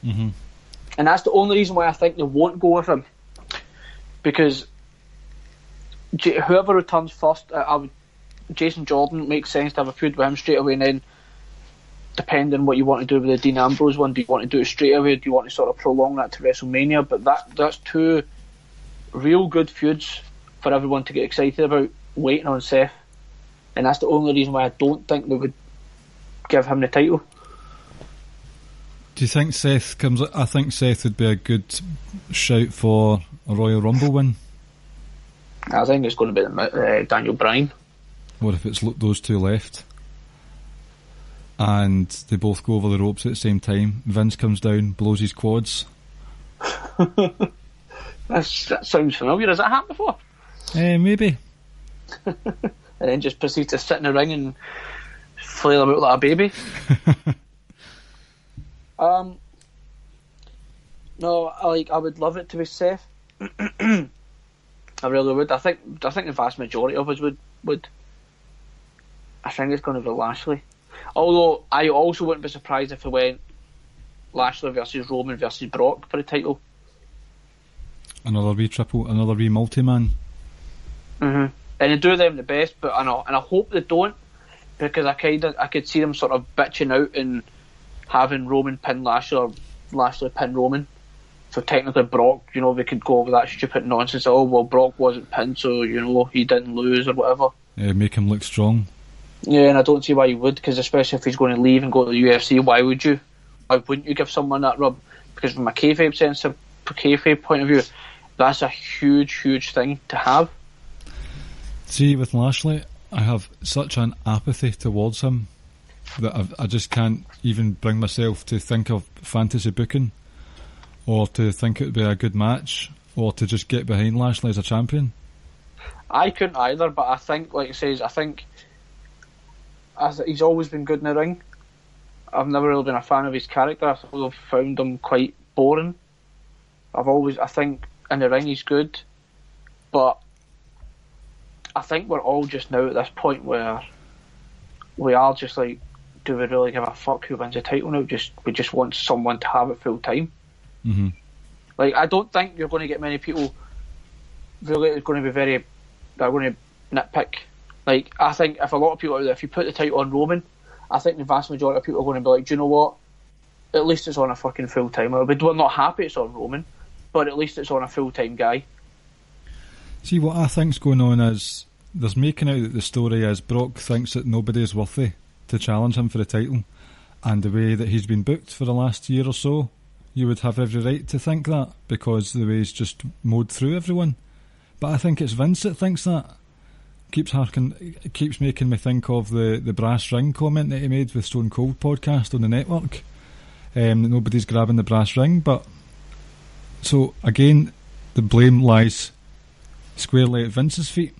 Speaker 3: Mm-hmm.
Speaker 4: And that's the only reason why I think they won't go with him, because whoever returns first, Jason Jordan makes sense to have a feud with him straight away, and then depending on what you want to do with the Dean Ambrose one, do you want to do it straight away? Do you want to sort of prolong that to WrestleMania? But that's two real good feuds for everyone to get excited about waiting on Seth, and that's the only reason why I don't think they would give him the title.
Speaker 3: Do you think Seth comes? I think Seth would be a good shout for a Royal Rumble win.
Speaker 4: I think it's going to be Daniel Bryan.
Speaker 3: What if it's those two left and they both go over the ropes at the same time? Vince comes down, blows his quads.
Speaker 4: That sounds familiar. Has that happened before?
Speaker 3: Maybe.
Speaker 4: And then just proceed to sit in the ring and flail about like a baby. No, I would love it to be Seth. I really would. I think the vast majority of us would. I think it's going to be Lashley. Although I also wouldn't be surprised if it went Lashley versus Roman versus Brock for the title.
Speaker 3: Another wee triple, another wee multi-man.
Speaker 4: And they do them the best, but I hope they don't, because I could see them sort of bitching out and having Roman pin Lashley or Lashley pin Roman. So technically Brock, they could go over that stupid nonsense. Oh, well, Brock wasn't pinned, so, he didn't lose or whatever.
Speaker 3: Make him look strong. Yeah,
Speaker 4: and I don't see why you would, because especially if he's going to leave and go to the UFC, why would you? Why wouldn't you give someone that rub? Because from a kayfabe point of view, that's a huge, huge thing to have.
Speaker 3: See, with Lashley, I have such an apathy towards him that I just can't even bring myself to think of fantasy booking, or to think it would be a good match, or to just get behind Lashley as a champion. I
Speaker 4: couldn't either, but I think, like it says, he's always been good in the ring. I've never really been a fan of his character. I've found him quite boring. I think in the ring he's good, but I think we're all just now at this point where we are just like, do we really give a fuck who wins the title now? We just want someone to have it full time.
Speaker 3: Mm-hmm.
Speaker 4: Like, I don't think you're going to get many people really are going to be they're going to nitpick. Like, I think if a lot of people out there, if you put the title on Roman, I think the vast majority of people are going to be like, do you know what? At least it's on a fucking full timer. We're not happy it's on Roman, but at least it's on a full time guy.
Speaker 3: See, what I think's going on is there's making out that the story is Brock thinks that nobody is worthy to challenge him for the title, and the way that he's been booked for the last year or so, you would have every right to think that, because the way he's just mowed through everyone. But I think it's Vince that thinks that. It keeps making me think of the brass ring comment that he made with Stone Cold podcast on the network, that nobody's grabbing the brass ring. But so again, the blame lies squarely at Vince's feet.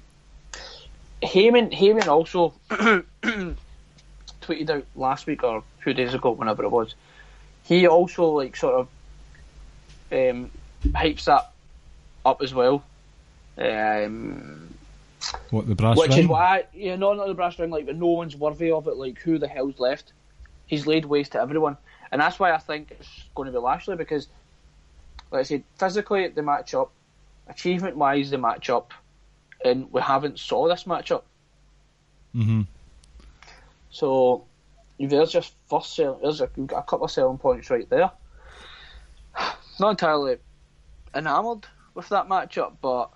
Speaker 4: Heyman also tweeted out last week or a few days ago, whenever it was. He also hypes that up as well.
Speaker 3: What, the brass
Speaker 4: ring? Which is why, not the brass ring, but no one's worthy of it. Like, who the hell's left? He's laid waste to everyone, and that's why I think it's going to be Lashley, because, like I said, physically the matchup, achievement-wise the matchup, and we haven't saw this matchup.
Speaker 3: Mm-hmm.
Speaker 4: So there's just there's a couple of selling points right there. Not entirely enamoured with that matchup, but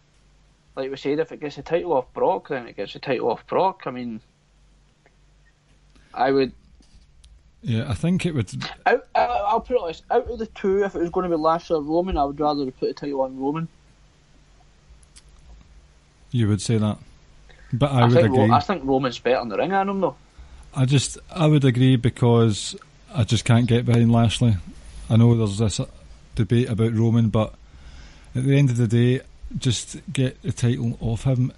Speaker 4: like we said, if it gets the title off Brock, then it gets the title off Brock. I mean, I would.
Speaker 3: Yeah, I think it would.
Speaker 4: I'll put it like this: out of the two, if it was going to be Lashley or Roman, I would rather put the title on Roman.
Speaker 3: You would say that, but I would agree.
Speaker 4: I think Roman's better in the ring than him, though.
Speaker 3: I would agree, because I just can't get behind Lashley. I know there's this debate about Roman, but at the end of the day, just get the title off him.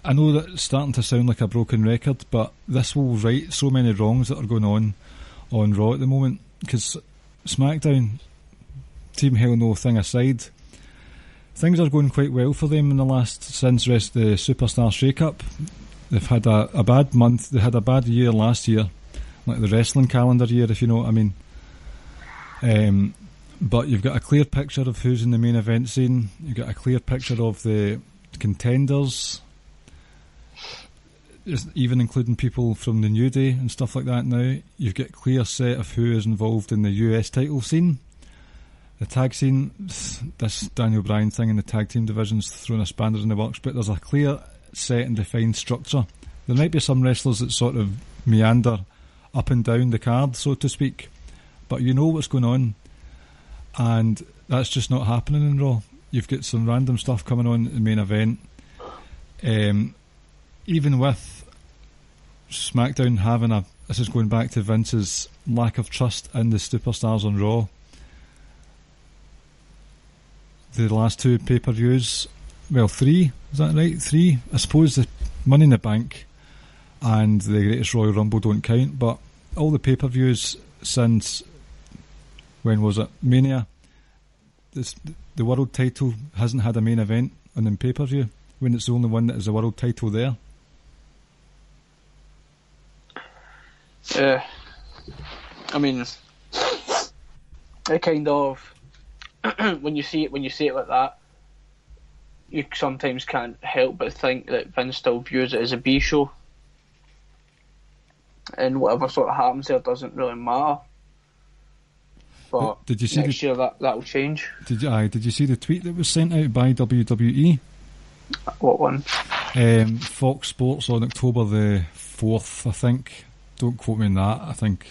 Speaker 3: I know that it's starting to sound like a broken record, but this will right so many wrongs that are going on Raw at the moment, because SmackDown, Team Hell No thing aside, things are going quite well for them since the Superstar shake-up. They've had a bad month. They had a bad year last year, like the wrestling calendar year, if you know what I mean. But you've got a clear picture of who's in the main event scene. You've got a clear picture of the contenders, even including people from the New Day and stuff like that now. You've got a clear set of who is involved in the US title scene. The tag scene, this Daniel Bryan thing in the tag team division's thrown a spanner in the works, but there's a clear set and defined structure. There might be some wrestlers that sort of meander up and down the card, so to speak, but you know what's going on. And that's just not happening in Raw. You've got some random stuff coming on in the main event. Even with SmackDown having this is going back to Vince's lack of trust in the superstars on Raw. the last two pay-per-views, well, 3, is that right? 3? I suppose the Money in the Bank and the Greatest Royal Rumble don't count, but all the pay-per-views since, when was it? Mania, the world title hasn't had a main event on the pay-per-view, when it's the only one that is a world title there.
Speaker 4: I mean, it kind of when you see it like that, you sometimes can't help but think that Vince still views it as a B show, and whatever sort of happens there doesn't really matter. But
Speaker 3: did you see
Speaker 4: next year that'll change.
Speaker 3: Did you see the tweet that was sent out by WWE?
Speaker 4: What one?
Speaker 3: Fox Sports on October the 4th, I think. Don't quote me on that. I think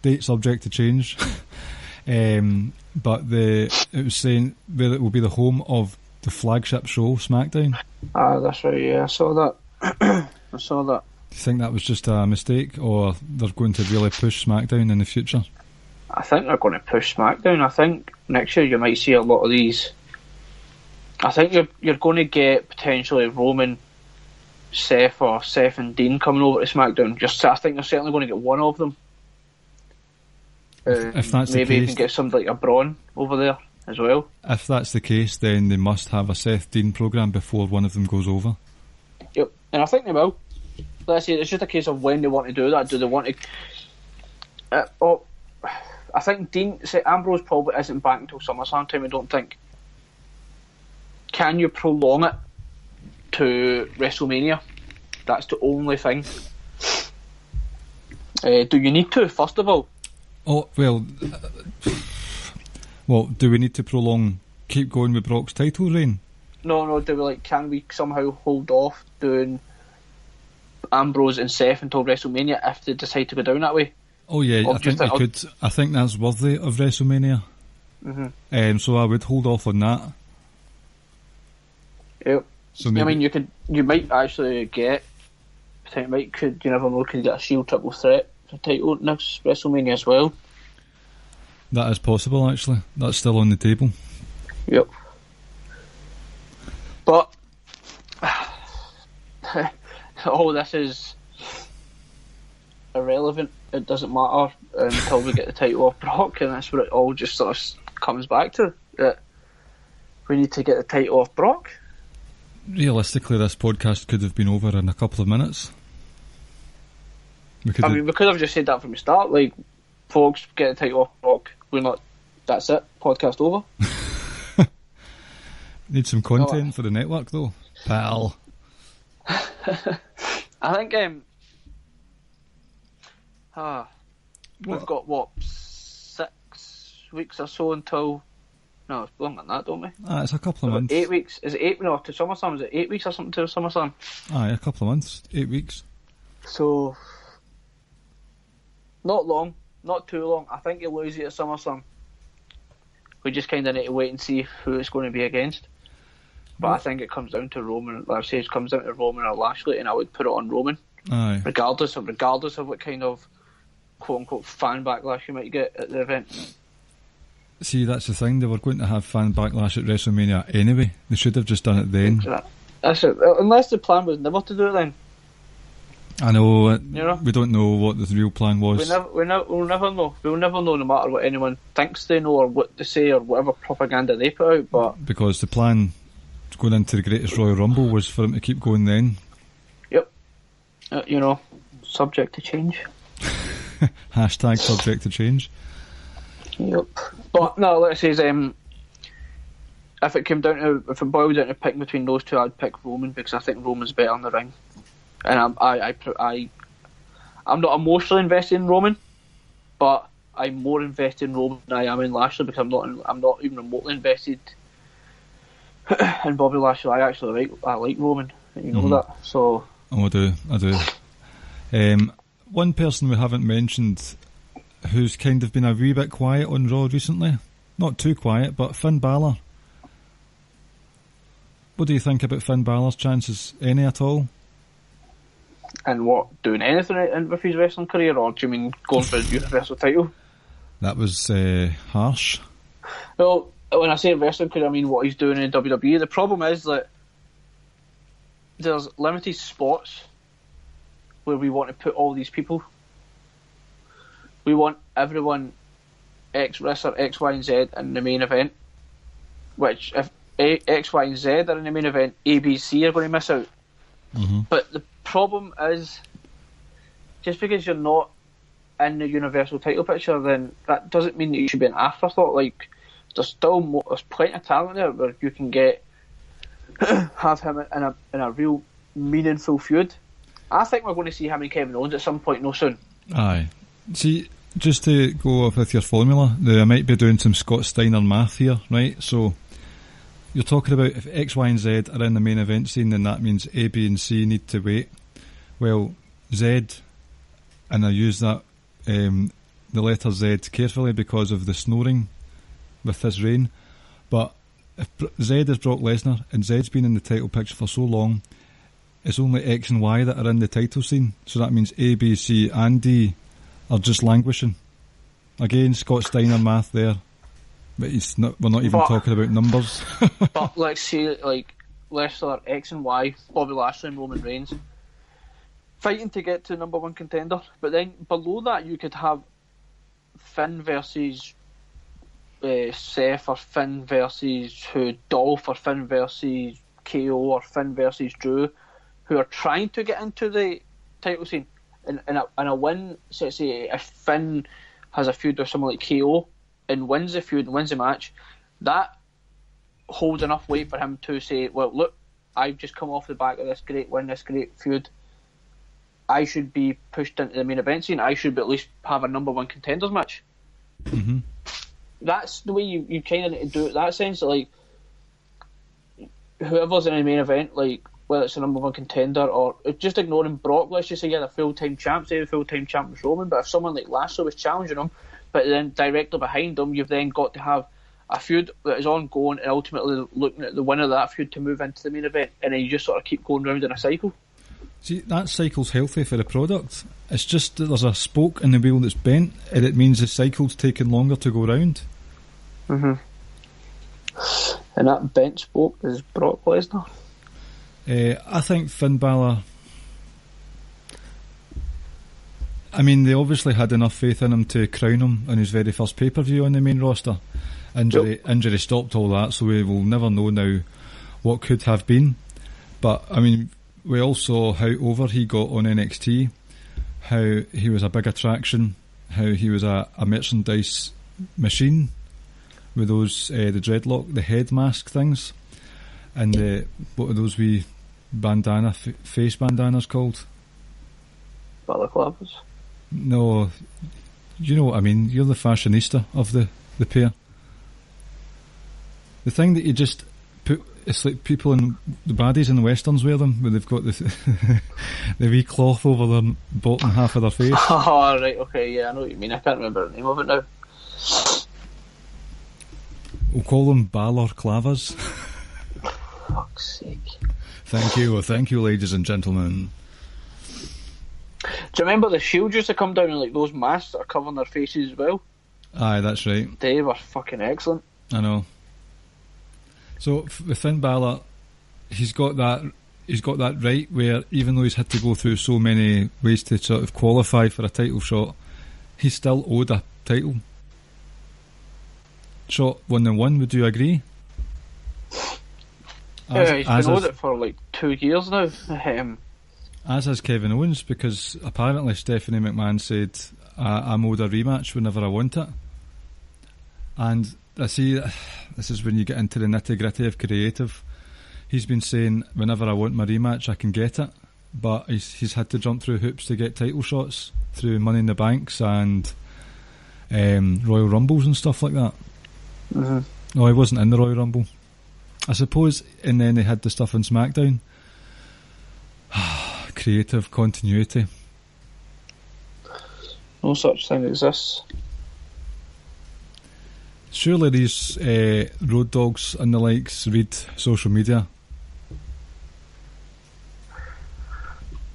Speaker 3: date subject to change. But it was saying where it will be the home of the flagship show, SmackDown.
Speaker 4: That's right. Yeah, I saw that. I saw that.
Speaker 3: Do you think that was just a mistake, or they're going to really push SmackDown in the future?
Speaker 4: I think they're going to push SmackDown. I think next year you might see a lot of these. I think you're going to get potentially Roman, Seth, or Seth and Dean coming over to SmackDown. I think they're certainly going to get one of them.
Speaker 3: If that's
Speaker 4: maybe
Speaker 3: the case,
Speaker 4: even get somebody like a Braun over there as well.
Speaker 3: If that's the case, then they must have a Seth Dean program before one of them goes over.
Speaker 4: Yep, and I think they will. Let's say it's just a case of when they want to do that. Do they want to? I think Ambrose probably isn't back until SummerSlam time. I don't think. Can you prolong it to WrestleMania? That's the only thing. Do you need to, first of all?
Speaker 3: Oh, well, do we need to keep going with Brock's title reign?
Speaker 4: No, can we somehow hold off doing Ambrose and Seth until WrestleMania if they decide to go down that way?
Speaker 3: Oh yeah, I think they could. I think that's worthy of WrestleMania. Mm-hmm. So I would hold off on that.
Speaker 4: Yep.
Speaker 3: So maybe,
Speaker 4: I mean, you might actually get. You never know. Could you get a Shield triple threat for title next WrestleMania as well?
Speaker 3: That is possible. Actually, that's still on the table.
Speaker 4: Yep. But all this is irrelevant. It doesn't matter until we get the title off Brock, and that's what it all just sort of comes back to. That we need to get the title off Brock.
Speaker 3: Realistically, this podcast could have been over in a couple of minutes.
Speaker 4: We could have just said that from the start. Like, folks, get the title off Brock. That's it. Podcast over.
Speaker 3: Need some content for the network, though, pal.
Speaker 4: I think we've got 6 weeks or so until. No, it's longer than that, don't we?
Speaker 3: It's a couple of months.
Speaker 4: 8 weeks. Is it 8? No, to SummerSlam. Is it 8 weeks or something to SummerSlam?
Speaker 3: A couple of months. 8 weeks.
Speaker 4: So, not long. Not too long. I think he'll lose it at SummerSlam. We just kind of need to wait and see who it's going to be against. But I think it comes down to Roman. Like I say, it comes down to Roman or Lashley, and I would put it on Roman.
Speaker 3: Aye.
Speaker 4: Regardless of what kind of quote unquote fan backlash you might get at the event.
Speaker 3: See, that's the thing. They were going to have fan backlash at WrestleMania anyway. They should have just done it then.
Speaker 4: That's it. Unless the plan was never to do it then.
Speaker 3: I know. We don't know what the real plan was.
Speaker 4: We'll never know. We'll never know, no matter what anyone thinks they know or what they say or whatever propaganda they put out. But
Speaker 3: because the plan going into the Greatest Royal Rumble was for him to keep going then.
Speaker 4: Yep. Subject to change.
Speaker 3: Hashtag subject to change.
Speaker 4: Yep. But no, let's say if it boiled down to picking between those two, I'd pick Roman because I think Roman's better in the ring, and I'm not emotionally invested in Roman, but I'm more invested in Roman than I am in Lashley because I'm not even remotely invested in Bobby Lashley. I actually like Roman, you know that. So
Speaker 3: I do. One person we haven't mentioned, who's kind of been a wee bit quiet on Raw recently. Not too quiet, but Finn Balor. What do you think about Finn Balor's chances? Any at all?
Speaker 4: And what, doing anything with his wrestling career, or do you mean going for the Universal title?
Speaker 3: That was harsh.
Speaker 4: Well, when I say wrestling career, I mean what he's doing in WWE. The problem is that there's limited spots where we want to put all these people. We want everyone, X wrestler, X, Y, and Z in the main event. Which, if X, Y, and Z are in the main event, A, B, C are going to miss out.
Speaker 3: Mm-hmm.
Speaker 4: But the problem is, just because you're not in the Universal title picture, then that doesn't mean that you should be an afterthought. Like, there's plenty of talent there where you can have him in a real meaningful feud. I think we're going to see him and Kevin Owens at some point, no soon.
Speaker 3: Aye. See, just to go off with your formula, I might be doing some Scott Steiner math here, right? So, you're talking about if X, Y, and Z are in the main event scene, then that means A, B, and C need to wait. Well, Z, and I use that, the letter Z carefully because of the snoring with this rain, but if Z is Brock Lesnar and Z's been in the title picture for so long, it's only X and Y that are in the title scene, so that means A, B, C and D are just languishing. Again, Scott Steiner math there, but we're not even talking about numbers.
Speaker 4: But let's say, like, Lesnar, X and Y, Bobby Lashley and Roman Reigns fighting to get to number one contender, but then below that you could have Finn versus Seth, or Finn versus Dolph, or Finn versus KO, or Finn versus Drew, who are trying to get into the title scene. And a win, so say if Finn has a feud with someone like KO and wins the feud and wins the match, that holds enough weight for him to say, well, look, I've just come off the back of this great win, this great feud. I should be pushed into the main event scene. I should at least have a number one contenders match.
Speaker 3: Mm-hmm.
Speaker 4: That's the way you kind of need to do it. In that sense, like, whoever's in the main event, like, whether it's a number one contender or just ignoring Brock, let's just say he had a full-time champ, say the full-time champ was Roman, but if someone like Lashley was challenging him, but then directly behind him, you've then got to have a feud that is ongoing and ultimately looking at the winner of that feud to move into the main event, and then you just sort of keep going round in a cycle.
Speaker 3: See, that cycle's healthy for the product. It's just that there's a spoke in the wheel that's bent, and it means the cycle's taking longer to go round.
Speaker 4: Mm-hmm. And that bent spoke is Brock Lesnar.
Speaker 3: I think Finn Balor, I mean, they obviously had enough faith in him to crown him in his very first pay-per-view on the main roster. Injury stopped all that, so we will never know now what could have been. But, I mean, we all saw how over he got on NXT, how he was a big attraction, how he was a merchandise machine with those, the dreadlock, the head mask things, and what are those wee face bandanas called?
Speaker 4: Balaclavas?
Speaker 3: No, you know what I mean. You're the fashionista of the pair. The thing that you just put, it's like people in the baddies in the westerns wear them, where they've got the the wee cloth over the bottom half of their face.
Speaker 4: Oh, right, okay, yeah, I know what you mean. I can't remember the name of it now.
Speaker 3: We'll call them Balor Clavas.
Speaker 4: Fuck's sake.
Speaker 3: Thank you, ladies and gentlemen.
Speaker 4: Do you remember the Shield used to come down in like those masks that are covering their faces as well?
Speaker 3: Aye, that's right.
Speaker 4: They were fucking excellent.
Speaker 3: I know. So with Finn Balor, he's got that right where even though he's had to go through so many ways to sort of qualify for a title shot, he's still owed a title shot 1-1. Would you agree?
Speaker 4: Yeah, he's been owed it for like 2 years now.
Speaker 3: As has Kevin Owens, because apparently Stephanie McMahon said, I'm owed a rematch whenever I want it. And I see, this is when you get into the nitty gritty of creative. He's been saying, whenever I want my rematch, I can get it. But he's had to jump through hoops to get title shots through Money in the Banks and Royal Rumbles and stuff like that.
Speaker 4: Mm-hmm.
Speaker 3: No, he wasn't in the Royal Rumble, I suppose. And then they had the stuff on SmackDown. Creative continuity.
Speaker 4: No such thing exists.
Speaker 3: Surely these road dogs and the likes read social media.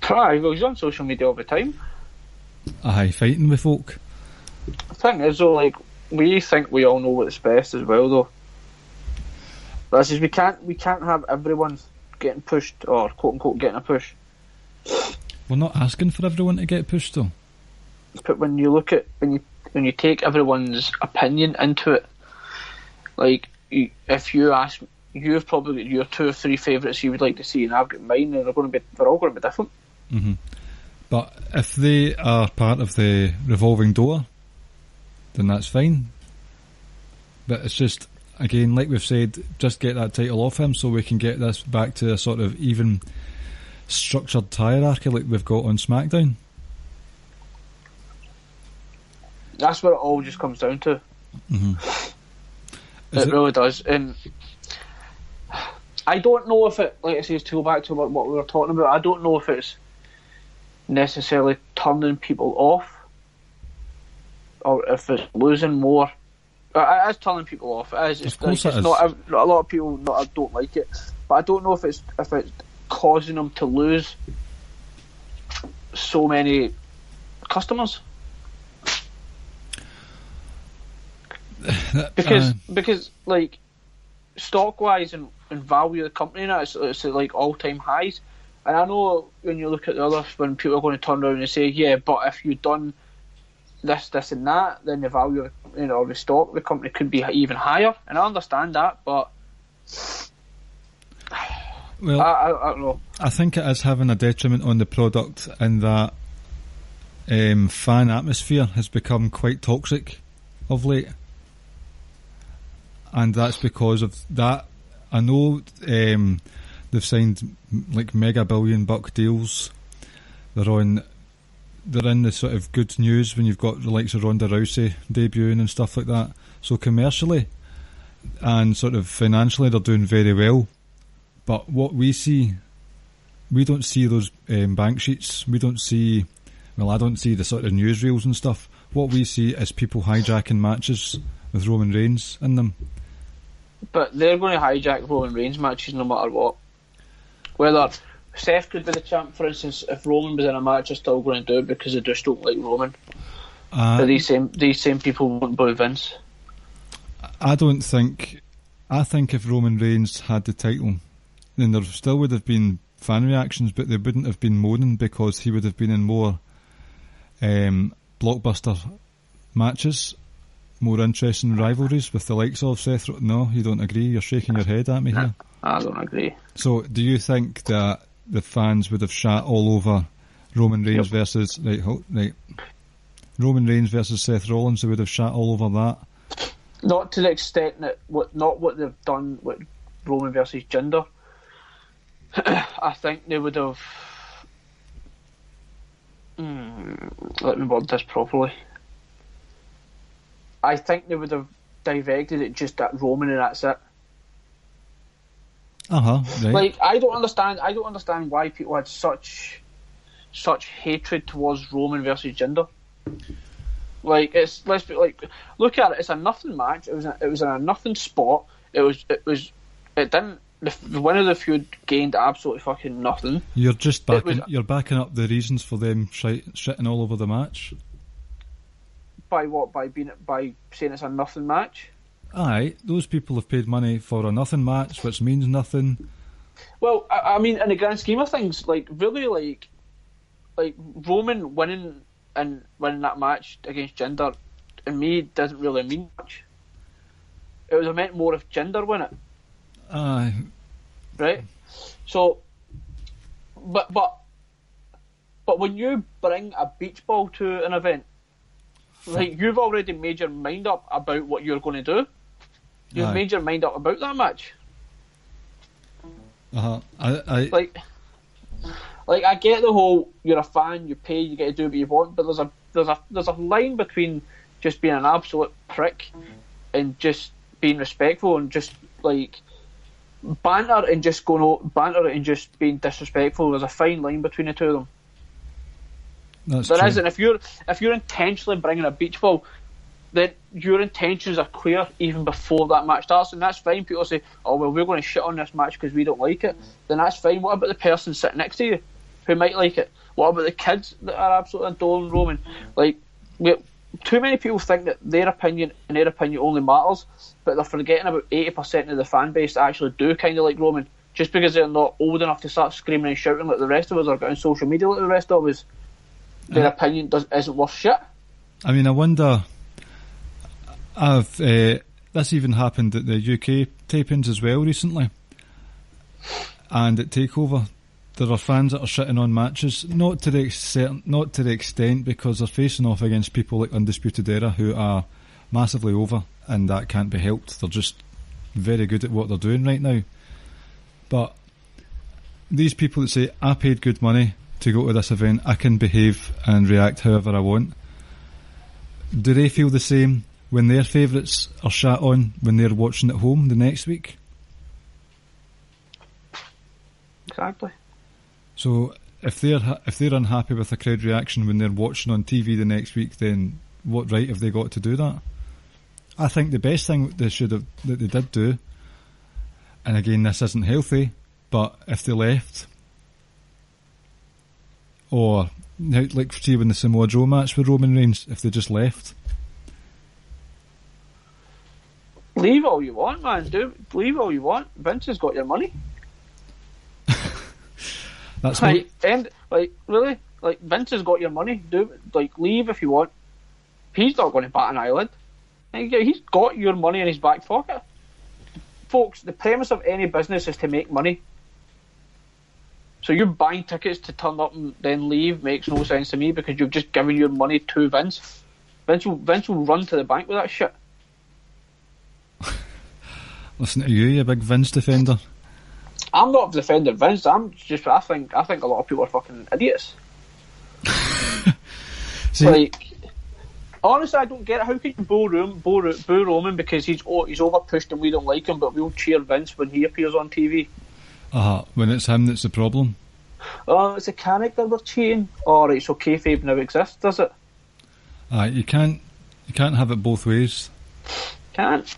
Speaker 4: Aye, well, he's on social media all the time.
Speaker 3: Aye, fighting with folk.
Speaker 4: The thing is though, like, we think we all know what's best as well though. But this is we can't have everyone getting pushed or quote unquote getting a push.
Speaker 3: We're not asking for everyone to get pushed though.
Speaker 4: But when you look at when you take everyone's opinion into it, like if you ask, you've probably got your 2 or 3 favourites you would like to see, and I've got mine, and they're all going to be different.
Speaker 3: Mm-hmm. But if they are part of the revolving door, then that's fine. But it's just, again, like we've said, just get that title off him so we can get this back to a sort of even structured hierarchy like we've got on SmackDown.
Speaker 4: That's what it all just comes down to.
Speaker 3: Mm-hmm.
Speaker 4: It really does. And I don't know if it, like I say, to go back to what we were talking about, I don't know if it's necessarily turning people off or if it's losing more. It is turning people off. It is.
Speaker 3: Of course,
Speaker 4: it's
Speaker 3: it is.
Speaker 4: Not a lot of people don't like it, but I don't know if it's causing them to lose so many customers. Because like stock wise and value of the company now, it's at like all time highs. And I know when you look at the others, when people are going to turn around and say, yeah, but if you'd done this, and that, then the value of the stock of the company could be even higher. And I understand that, but
Speaker 3: well,
Speaker 4: I don't know.
Speaker 3: I think it is having a detriment on the product in that fan atmosphere has become quite toxic of late. And that's because of that. I know they've signed like mega $1 billion deals. They're in the sort of good news when you've got the likes of Ronda Rousey debuting and stuff like that. So commercially and sort of financially they're doing very well. But what we see, we don't see those bank sheets. We don't see, well, I don't see the sort of newsreels and stuff. What we see is people hijacking matches with Roman Reigns in them.
Speaker 4: But they're going to hijack Roman Reigns matches no matter what. Whether Seth could be the champ, for instance, if Roman was in a match, they're still going to do it because they just don't like Roman. But these same people won't boo Vince.
Speaker 3: I think if Roman Reigns had the title, then there still would have been fan reactions, but they wouldn't have been moaning because he would have been in more blockbuster matches, more interesting rivalries with the likes of Seth. No, you don't agree? You're shaking your head at me here.
Speaker 4: I don't agree.
Speaker 3: So, do you think that the fans would have shat all over Roman Reigns versus Roman Reigns versus Seth Rollins? They would have shat all over that.
Speaker 4: Not to the extent that not what they've done with Roman versus Jinder. I think they would have. Let me word this properly. I think they would have divected it just at Roman and that's it.
Speaker 3: Right.
Speaker 4: Like I don't understand why people had such hatred towards Roman versus Jinder. Like look at it. It's a nothing match. It was in a nothing spot. It didn't. The winner of the feud gained absolutely fucking nothing.
Speaker 3: You're backing up the reasons for them shitting all over the match.
Speaker 4: By what? By saying it's a nothing match?
Speaker 3: Aye, those people have paid money for a nothing match, which means nothing.
Speaker 4: Well, I mean, in the grand scheme of things, really, Roman winning that match against Jinder, in me, doesn't really mean much. It would have meant more if Jinder won it.
Speaker 3: Aye.
Speaker 4: Right? So, but when you bring a beach ball to an event, like, you've already made your mind up about what you're going to do. You've made your mind up about that match.
Speaker 3: I
Speaker 4: I get the whole, you're a fan, you pay, you get to do what you want, but there's a line between just being an absolute prick and just being respectful and just like banter and just being disrespectful. There's a fine line between the two of them. There isn't. If you're intentionally bringing a beach ball, then your intentions are clear even before that match starts, and that's fine. People say, "Oh well, we're going to shit on this match because we don't like it." Then that's fine. What about the person sitting next to you who might like it? What about the kids that are absolutely adoring Roman? Like, too many people think that their opinion only matters, but they're forgetting about 80% of the fan base that actually do kind of like Roman. Just because they're not old enough to start screaming and shouting like the rest of us, or get on social media like the rest of us, their opinion isn't worth shit.
Speaker 3: I mean, I wonder. This even happened at the UK tapings as well recently, and at Takeover, there are fans that are shitting on matches, not to the extent because they're facing off against people like Undisputed Era who are massively over, and that can't be helped. They're just very good at what they're doing right now. But these people that say, I paid good money to go to this event, I can behave and react however I want, do they feel the same when their favourites are shat on when they're watching at home the next week?
Speaker 4: Exactly.
Speaker 3: So if they're unhappy with the crowd reaction when they're watching on TV the next week, then what right have they got to do that? I think the best thing that they did do, and again this isn't healthy, but if they left, or like see when the Samoa Joe match with Roman Reigns, if they just left.
Speaker 4: Leave all you want, man. Leave all you want. Vince has got your money.
Speaker 3: That's
Speaker 4: really, Vince has got your money. Leave if you want. He's not going to bat an eyelid. He's got your money in his back pocket. Folks, the premise of any business is to make money. So you buying tickets to turn up and then leave makes no sense to me, because you've just given your money to Vince. Vince will run to the bank with that shit.
Speaker 3: Listen to you big Vince defender.
Speaker 4: I'm not defending Vince. I think a lot of people are fucking idiots.
Speaker 3: See,
Speaker 4: honestly, I don't get it. How can you boo Roman because he's over pushed and we don't like him, but we'll cheer Vince when he appears on TV?
Speaker 3: When it's him that's the problem.
Speaker 4: Oh, it's a character we're cheating. Alright, so kayfabe now exists, does it?
Speaker 3: You can't have it both ways.
Speaker 4: Can't.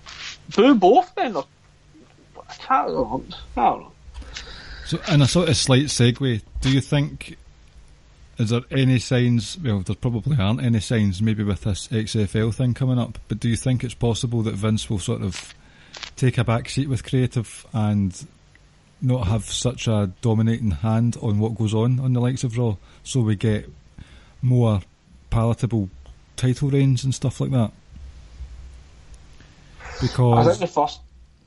Speaker 4: Boo both then? I don't know.
Speaker 3: So, in a sort of slight segue, do you think, is there any signs, well, there probably aren't any signs, maybe with this XFL thing coming up, but do you think it's possible that Vince will sort of take a back seat with creative and not have such a dominating hand on what goes on the likes of Raw, so we get more palatable title reigns and stuff like that? Because
Speaker 4: I think the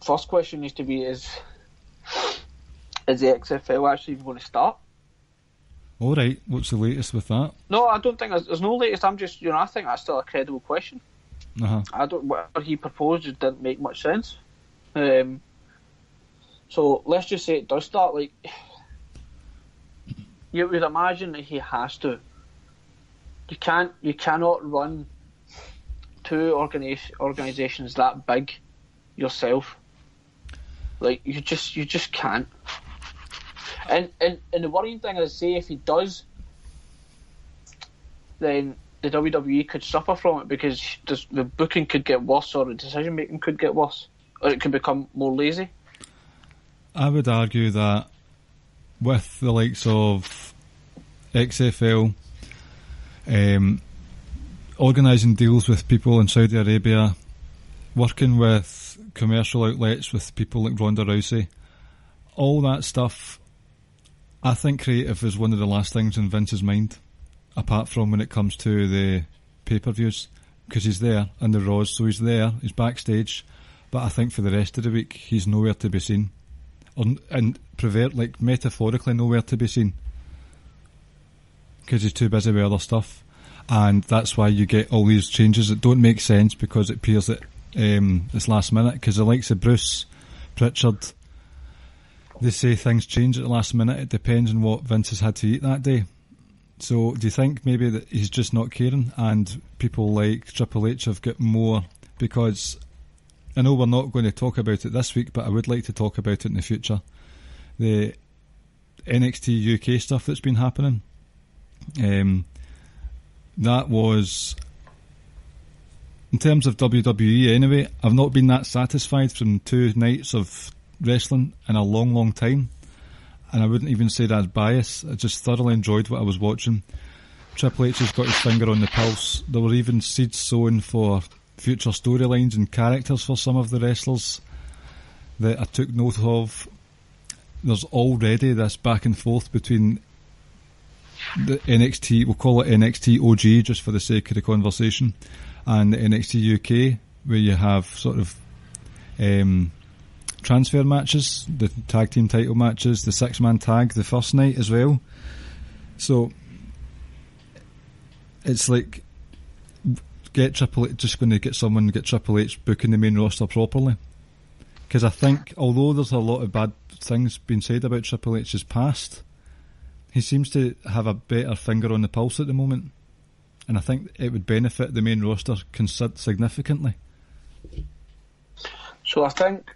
Speaker 4: first question needs to be is the XFL actually even going to start?
Speaker 3: Alright, what's the latest with that?
Speaker 4: No, I don't think there's no latest. I'm just, I think that's still a credible question. Whatever he proposed just didn't make much sense. So let's just say it does start. Like, you would imagine that he has to. You cannot run two organisations that big yourself. Like, you just can't. And the worrying thing is, say if he does, then the WWE could suffer from it, because the booking could get worse, or the decision making could get worse, or it could become more lazy.
Speaker 3: I would argue that with the likes of XFL organising deals with people in Saudi Arabia, working with commercial outlets with people like Ronda Rousey, all that stuff, I think creative is one of the last things in Vince's mind, apart from when it comes to the pay-per-views, because he's there and the Raws, so he's backstage, but I think for the rest of the week he's nowhere to be seen, and metaphorically nowhere to be seen, because he's too busy with other stuff. And that's why you get all these changes that don't make sense, because it appears that it's last minute, because the likes of Bruce Pritchard, they say things change at the last minute. It depends on what Vince has had to eat that day. So do you think maybe that he's just not caring, and people like Triple H have got more? Because I know we're not going to talk about it this week, but I would like to talk about it in the future. The NXT UK stuff that's been happening. That was, in terms of WWE anyway, I've not been that satisfied from 2 nights of wrestling in a long, long time. And I wouldn't even say that's bias. I just thoroughly enjoyed what I was watching. Triple H has got his finger on the pulse. There were even seeds sown for future storylines and characters for some of the wrestlers that I took note of. There's already this back and forth between the NXT, we'll call it NXT OG just for the sake of the conversation, and the NXT UK, where you have sort of transfer matches, the tag team title matches, the 6-man tag the first night as well. So it's like, get Triple H, just going to get Triple H booking the main roster properly. Because I think, although there's a lot of bad things being said about Triple H's past, he seems to have a better finger on the pulse at the moment, and I think it would benefit the main roster significantly.
Speaker 4: So I think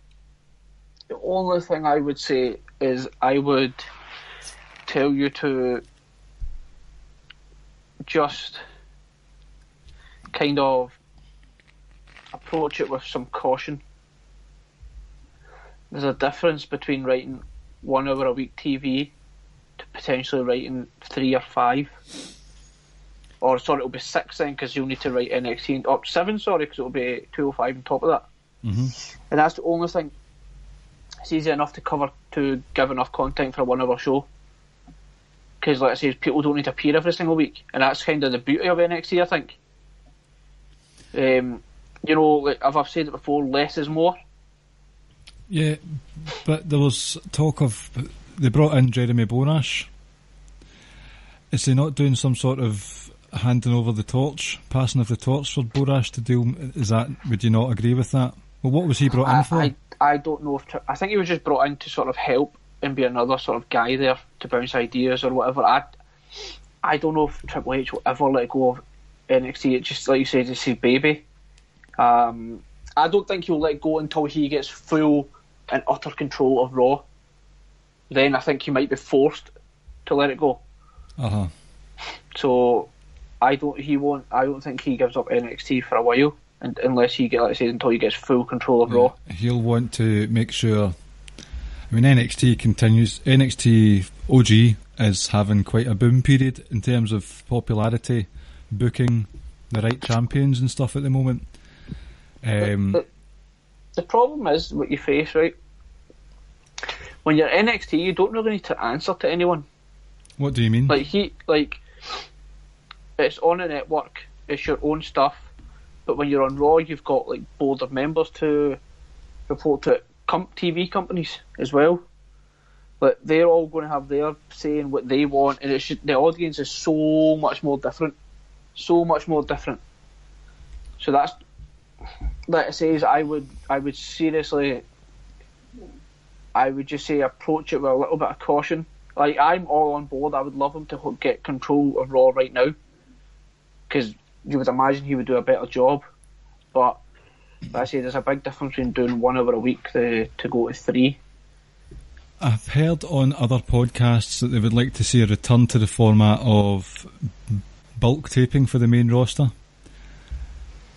Speaker 4: the only thing I would say is I would tell you to just kind of approach it with some caution. There's a difference between writing 1 hour a week TV to potentially writing 3 or 5. Or sorry, it'll be 6 then, because you'll need to write NXT up 7, sorry, because it'll be 205 on top of that.
Speaker 3: Mm-hmm.
Speaker 4: And that's the only thing. It's easy enough to give enough content for a 1 hour show. Because, like I say, people don't need to appear every single week, and that's kind of the beauty of NXT, I think. You know, like I've said it before, less is more.
Speaker 3: Yeah, but there was talk of, they brought in Jeremy Borash. Is he not doing some sort of handing over the torch, passing of the torch for Borash to deal? Would you not agree with that? Well, what was he brought in for?
Speaker 4: I don't know I think he was just brought in to sort of help and be another sort of guy there to bounce ideas or whatever. I don't know if Triple H will ever let go of NXT. It's just like you said, it's his baby. I don't think he'll let go until he gets full and utter control of Raw. Then I think he might be forced to let it go.
Speaker 3: Uh-huh.
Speaker 4: So I don't think he gives up NXT for a while, unless he until he gets full control of Raw.
Speaker 3: He'll want to make sure. I mean, NXT continues. NXT OG is having quite a boom period in terms of popularity, booking the right champions and stuff at the moment.
Speaker 4: The problem is what you face, right? When you're NXT, you don't really need to answer to anyone.
Speaker 3: What do you mean?
Speaker 4: It's on a network, it's your own stuff, but when you're on Raw, you've got like board of members to report to, TV companies as well. But they're all going to have their saying what they want, and the audience is so much more different. So that's, like I say, I would seriously, I would just say approach it with a little bit of caution. Like, I'm all on board. I would love him to get control of Raw right now, because you would imagine he would do a better job. But I say there's a big difference between doing 1 hour a week to go to 3.
Speaker 3: I've heard on other podcasts that they would like to see a return to the format of bulk taping for the main roster.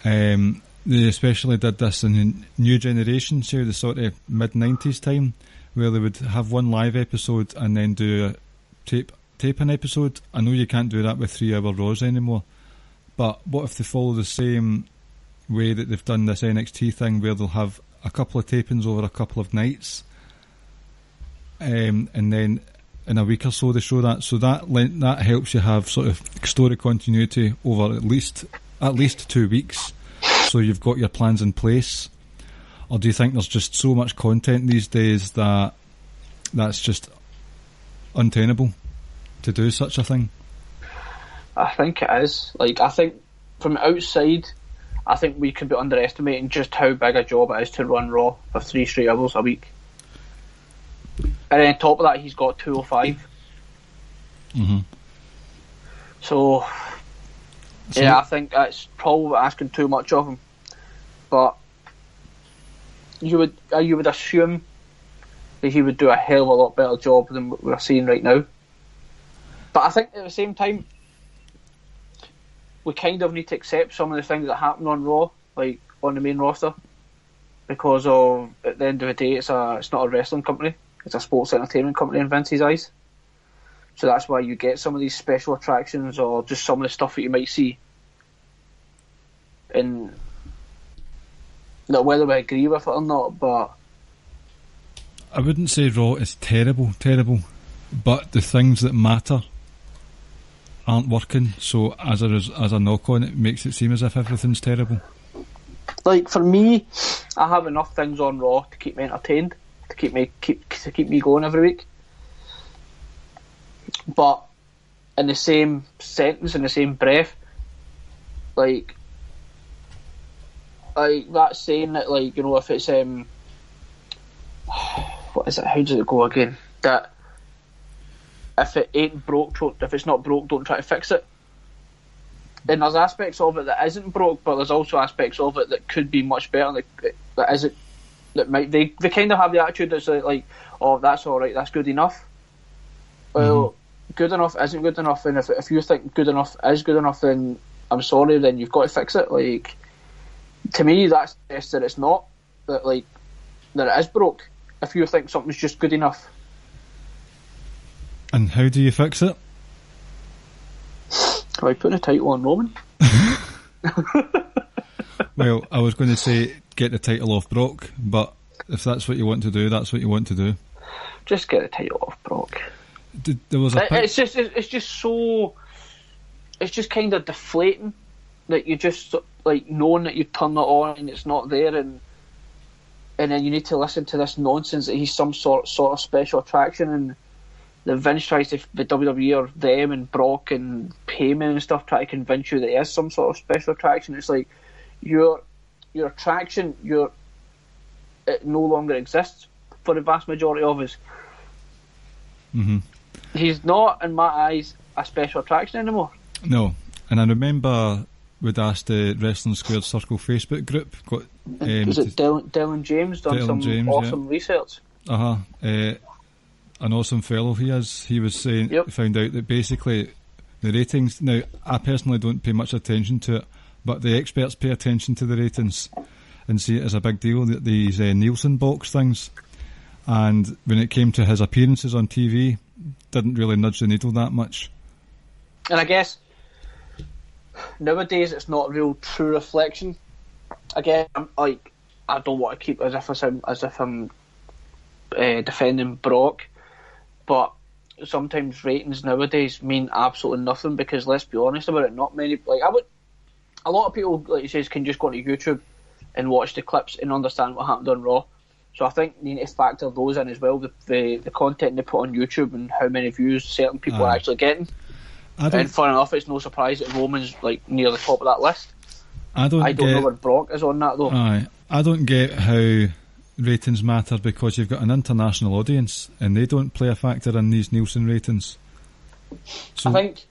Speaker 3: They especially did this in the New Generation show, the sort of mid-90s time, where they would have one live episode and then do a tape an episode. I know you can't do that with 3 hour Raws anymore, but what if they follow the same way that they've done this NXT thing, where they'll have a couple of tapings over a couple of nights, and then in a week or so they show that, so that helps you have sort of story continuity over at least 2 weeks, so you've got your plans in place? Or do you think there's just so much content these days that that's just untenable to do such a thing?
Speaker 4: I think it is. Like, I think from outside, I think we could be underestimating just how big a job it is to run Raw for 3 straight hours a week. And then on top of that, he's got 205.
Speaker 3: Mm-hmm.
Speaker 4: So, yeah, I think that's probably asking too much of him. But you would assume that he would do a hell of a lot better job than what we're seeing right now. But I think at the same time, we kind of need to accept some of the things that happen on Raw, like on the main roster, because of, at the end of the day, it's not a wrestling company, it's a sports entertainment company in Vince's eyes. So that's why you get some of these special attractions or just some of the stuff that you might see. And whether we agree with it or not, but
Speaker 3: I wouldn't say Raw is terrible, but the things that matter aren't working, so as a knock on it makes it seem as if everything's terrible.
Speaker 4: Like for me, I have enough things on Raw to keep me entertained, to keep me going every week. But in the same sentence, in the same breath, like that saying that, like, you know, if it's what is it? How does it go again? That if it ain't broke, if it's not broke, don't try to fix it. And there's aspects of it that isn't broke, but there's also aspects of it that could be much better. That isn't. That might they kind of have the attitude that's like, oh, that's all right, that's good enough. Well, good enough isn't good enough, and if you think good enough is good enough, then I'm sorry, then you've got to fix it. Like, to me, that's just that it's not that it is broke. If you think something's just good enough.
Speaker 3: And how do you fix it?
Speaker 4: Am I putting a title on Roman?
Speaker 3: Well, I was going to say get the title off Brock, but if that's what you want to do, that's what you want to do.
Speaker 4: Just get the title off Brock.
Speaker 3: There was
Speaker 4: it's just kind of deflating that you just like knowing that you turn it on and it's not there, and then you need to listen to this nonsense that he's some sort of special attraction, and the Vince tries to, the WWE or them and Brock and Payman and stuff try to convince you that he is some sort of special attraction. It's like your attraction, it no longer exists for the vast majority of us.
Speaker 3: Mm-hmm.
Speaker 4: He's not, in my eyes, a special attraction anymore.
Speaker 3: No, and I remember we'd asked the Wrestling Squared Circle Facebook group.
Speaker 4: Was it Dylan James done some awesome research?
Speaker 3: An awesome fellow he is. He was saying, found out that basically the ratings. Now, I personally don't pay much attention to it, but the experts pay attention to the ratings and see it as a big deal. These Nielsen box things, and when it came to his appearances on TV, didn't really nudge the needle that much.
Speaker 4: And I guess nowadays it's not a real true reflection. Again, I don't want to keep as if I'm defending Brock, but sometimes ratings nowadays mean absolutely nothing, because let's be honest about it, not many, a lot of people, like you say, can just go to YouTube and watch the clips and understand what happened on Raw. So I think you need to factor those in as well, the content they put on YouTube and how many views certain people are actually getting. And fun enough, it's no surprise that Roman's near the top of that list. I don't know where Brock is on that though.
Speaker 3: I don't get how ratings matter, because you've got an international audience and they don't play a factor in these Nielsen ratings. So I think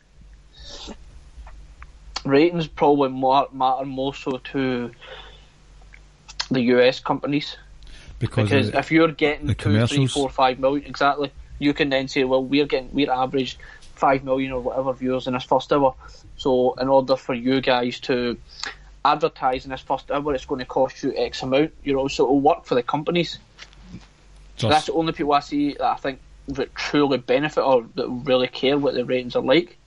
Speaker 4: ratings probably matter more so to the US companies, because if you're getting 2, 3, 4, 5 million, exactly, you can then say, well, we're averaged 5 million or whatever viewers in this first hour, so in order for you guys to advertise in this first hour, it's going to cost you X amount. So it'll work for the companies. That's the only people I see that I think that truly benefit or that really care what the ratings are like.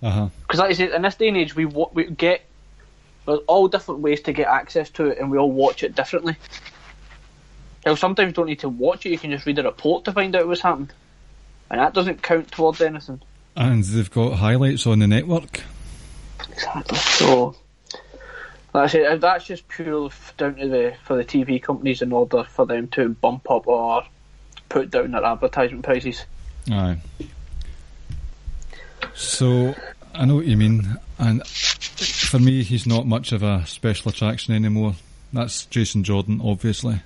Speaker 4: Because like I said, in this day and age, we get, there's all different ways to get access to it, and we all watch it differently. Now, sometimes you don't need to watch it, you can just read a report to find out what's happened, and that doesn't count towards anything.
Speaker 3: And they've got highlights on the network.
Speaker 4: Exactly. So like I said, that's just purely down to for the TV companies in order for them to bump up or put down their advertisement prices.
Speaker 3: Aye. So I know what you mean, and for me, he's not much of a special attraction anymore. That's Jason Jordan, obviously.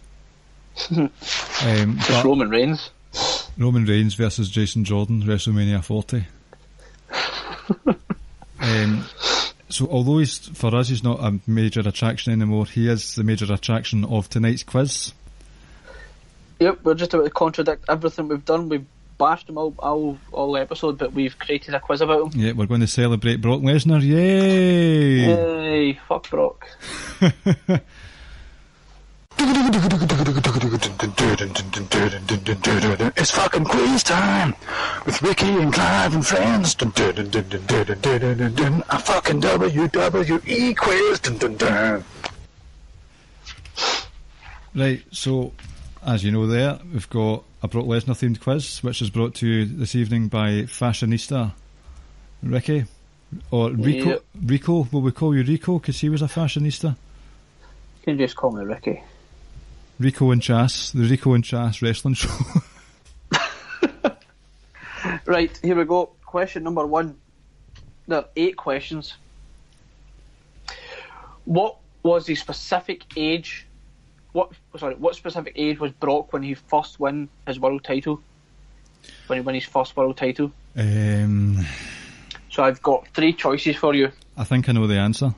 Speaker 4: It's Roman Reigns.
Speaker 3: Roman Reigns versus Jason Jordan, WrestleMania 40. So although for us he's not a major attraction anymore, he is the major attraction of tonight's quiz.
Speaker 4: Yep, we're just about to contradict everything we've done. We've bashed him all episode, but we've created a quiz about him.
Speaker 3: Yeah, we're going to celebrate Brock Lesnar. Yay!
Speaker 4: Yay! Fuck Brock.
Speaker 5: It's fucking quiz time with Ricky and Clive and friends. A fucking WWE quiz.
Speaker 3: Right, so as you know there, we've got a Brock Lesnar themed quiz, which is brought to you this evening by Fashionista Ricky, or Rico.
Speaker 4: Yep.
Speaker 3: Rico, will we call you Rico because he was a fashionista?
Speaker 4: You can just call me Ricky.
Speaker 3: Rico and Chas, the Rico and Chas wrestling show.
Speaker 4: Right, here we go. Question number 1. There are 8 questions. What was the specific age? What specific age was Brock when he first won his world title? When he won his first world title? So I've got 3 choices for you.
Speaker 3: I think I know the answer.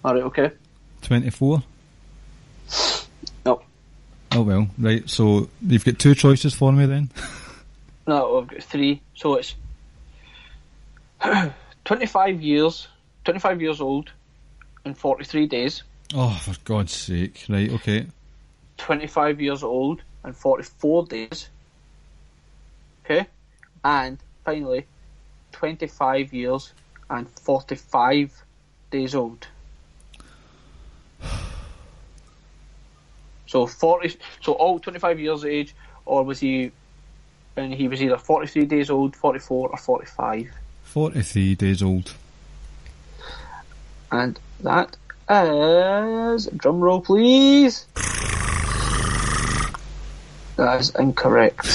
Speaker 4: Alright, okay.
Speaker 3: 24?
Speaker 4: No.
Speaker 3: Oh well, right, so you've got 2 choices for me then?
Speaker 4: No, I've got 3. So it's 25 years old and 43 days.
Speaker 3: Oh, for God's sake. Right, okay.
Speaker 4: 25 years old and 44 days. Okay? And finally, 25 years and 45 days old. So all 25 years of age, or was he when he was either 43 days old, 44 or 45?
Speaker 3: 43 days old.
Speaker 4: And that is, drum roll please. That is incorrect.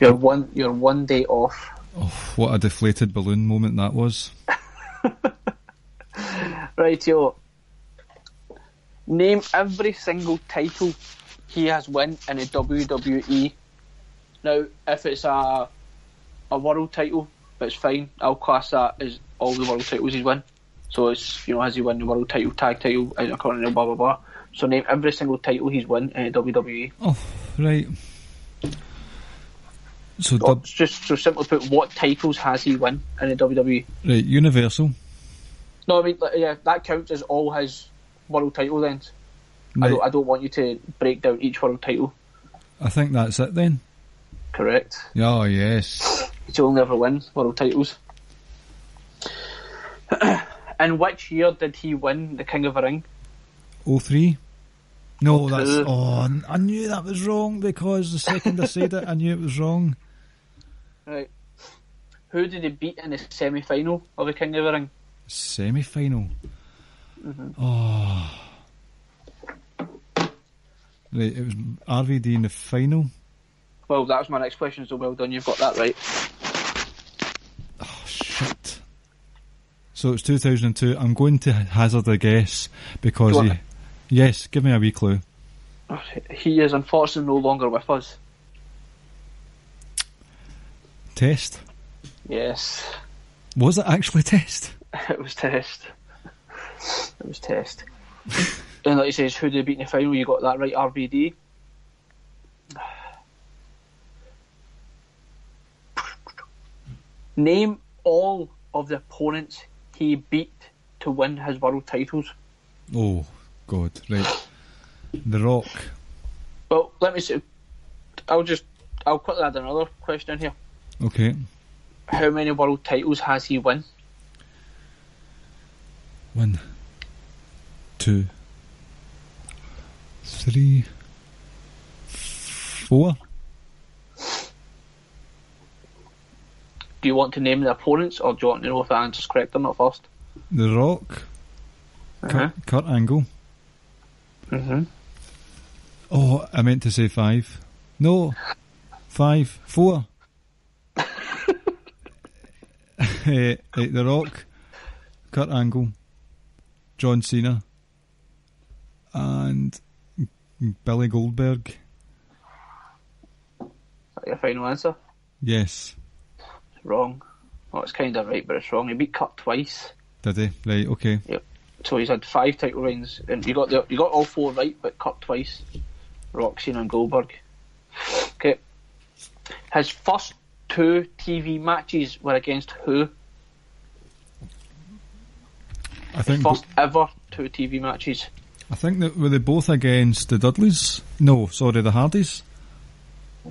Speaker 4: You're one day off.
Speaker 3: Oh, what a deflated balloon moment that was.
Speaker 4: Rightio. Name every single title he has won in the WWE. Now, if it's a world title, it's fine. I'll class that as all the world titles he's won. So it's, has he won the world title, tag title, Intercontinental, blah blah blah. So name every single title he's won in the WWE.
Speaker 3: Oh, right. So
Speaker 4: just so simply put, what titles has he won in the WWE?
Speaker 3: Right, Universal.
Speaker 4: No, I mean, yeah, that counts as all his world title then.
Speaker 3: Right.
Speaker 4: I don't want you to break down each world title.
Speaker 3: I think that's it then.
Speaker 4: Correct.
Speaker 3: Oh, yes.
Speaker 4: He'll never win world titles. In which year did he win the King of the Ring?
Speaker 3: 03? No,
Speaker 4: 02.
Speaker 3: that's... Oh, I knew that was wrong because the second I said it, I knew it was wrong.
Speaker 4: Right. Who did he beat in the semi-final of the King of the Ring?
Speaker 3: Semi-final?
Speaker 4: Mm-hmm.
Speaker 3: Oh... Right, it was RVD in the final.
Speaker 4: Well, that was my next question, so well done, you've got that right.
Speaker 3: Oh, shit. So it's 2002. I'm going to hazard a guess because he... Yes, give me a wee clue.
Speaker 4: He is unfortunately no longer with us.
Speaker 3: Test?
Speaker 4: Yes.
Speaker 3: Was it actually Test?
Speaker 4: It was Test. It was Test. And like he says, who did he beat in the final? You got that right, RVD. Name all of the opponents he beat to win his world titles.
Speaker 3: Oh, God, right. The Rock.
Speaker 4: Well, let me see. I'll quickly add another question in here.
Speaker 3: Okay.
Speaker 4: How many world titles has he won?
Speaker 3: 1, 2, 3, 4.
Speaker 4: Do you want to name the opponents, or do you want to know if the answer's correct or not first?
Speaker 3: The Rock. Kurt Angle.
Speaker 4: Mm-hmm.
Speaker 3: Oh, I meant to say 5. No. 5. 4. The Rock. Kurt Angle. John Cena. And Billy Goldberg.
Speaker 4: Is that your final answer?
Speaker 3: Yes.
Speaker 4: It's wrong. Well, it's kind of right, but it's wrong. He beat Kurt twice.
Speaker 3: Did he? Right, okay.
Speaker 4: Yep. So he's had 5 title reigns, and you got all 4 right, but Kurt twice. Rock, Cena and Goldberg. Okay. His first 2 TV matches were against who?
Speaker 3: I think
Speaker 4: His first ever 2 TV matches.
Speaker 3: I think that were they both against the Dudleys? No, sorry, the Hardys.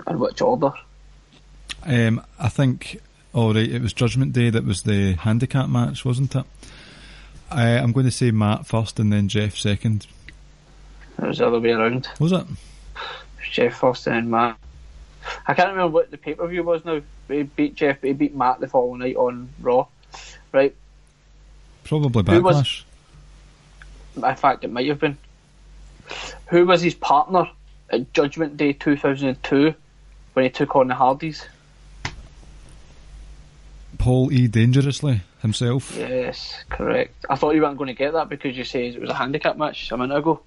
Speaker 4: In which order?
Speaker 3: I think, alright, it was Judgment Day that was the handicap match, wasn't it? I'm going to say Matt first and then Jeff second.
Speaker 4: It was the other way around.
Speaker 3: Was it?
Speaker 4: It was Jeff first and then Matt. I can't remember what the pay-per-view was now. He beat Matt the following night on Raw. Right?
Speaker 3: Probably Backlash.
Speaker 4: In fact, it might have been. Who was his partner at Judgment Day 2002 when he took on the Hardys?
Speaker 3: Paul E. Dangerously himself.
Speaker 4: Yes, correct. I thought you weren't going to get that because you said it was a handicap match a minute ago.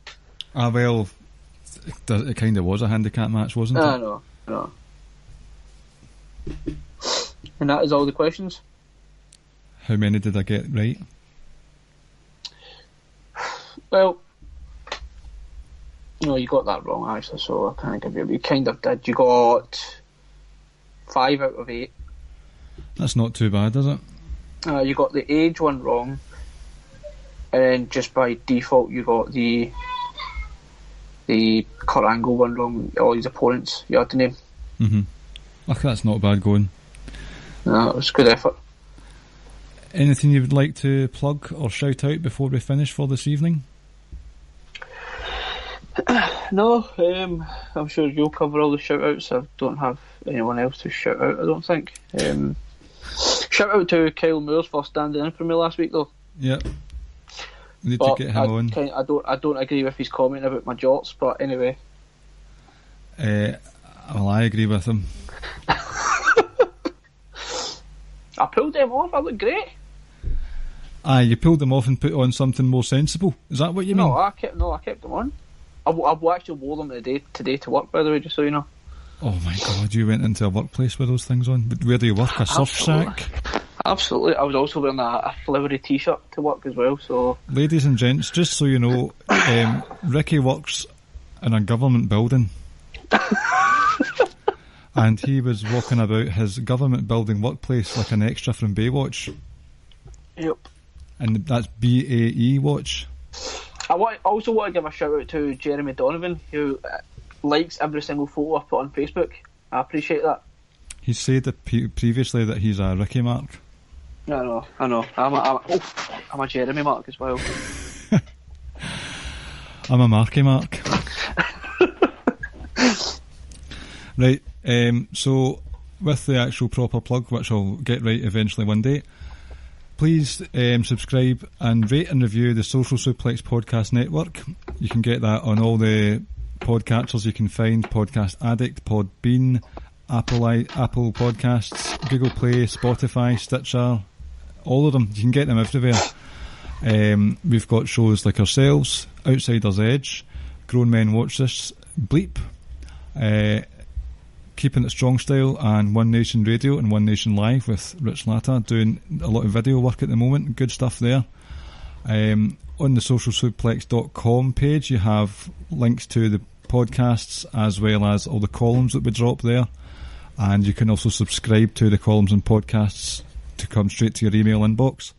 Speaker 3: Ah, well, it kind of was a handicap match, wasn't it?
Speaker 4: No. And that is all the questions.
Speaker 3: How many did I get right?
Speaker 4: Well, no, you got that wrong actually, so I can't give you. You kind of did. You got 5 out of 8.
Speaker 3: That's not too bad, is it?
Speaker 4: You got the age one wrong, and then just by default you got the Kurt Angle one wrong. All his opponents you had to name.
Speaker 3: Okay, that's not bad going.
Speaker 4: No, it was a good effort.
Speaker 3: Anything you would like to plug or shout out before we finish for this evening?
Speaker 4: No, I'm sure you'll cover all the shout outs. I don't have anyone else to shout out, I don't think. Shout out to Kyle Moores for standing in for me last week though.
Speaker 3: Yep. We need to get him on.
Speaker 4: I don't agree with his comment about my jorts, but anyway.
Speaker 3: Well, I agree with him.
Speaker 4: I pulled them off, I look great.
Speaker 3: Aye, you pulled them off and put on something more sensible. Is that what you mean?
Speaker 4: I kept them on. I actually wore them today to work, by the way, just so you know.
Speaker 3: Oh my god, you went into a workplace with those things on? Where do you work? A surf shack?
Speaker 4: Absolutely. I was also wearing a flowery t-shirt to work as well, so...
Speaker 3: Ladies and gents, just so you know, Ricky works in a government building. And he was walking about his government building workplace like an extra from Baywatch.
Speaker 4: Yep.
Speaker 3: And that's BAE Watch.
Speaker 4: I also want to give a shout out to Jeremy Donovan, who likes every single photo I put on Facebook. I appreciate that. He
Speaker 3: said that previously that he's a Ricky Mark.
Speaker 4: I know. I'm a Jeremy Mark as well.
Speaker 3: I'm a Marky Mark. Right, so with the actual proper plug, which I'll get right eventually one day, please subscribe and rate and review the Social Suplex Podcast Network. You can get that on all the podcatchers you can find: Podcast Addict, Podbean, Apple Podcasts, Google Play, Spotify, Stitcher, all of them. You can get them everywhere. We've got shows like ourselves, Outsider's Edge, Grown Men Watch This, Bleep, Keeping It Strong Style, and One Nation Radio and One Nation Live with Rich Latta, doing a lot of video work at the moment. Good stuff there. On the socialsuplex.com page you have links to the podcasts as well as all the columns that we drop there, and you can also subscribe to the columns and podcasts to come straight to your email inbox.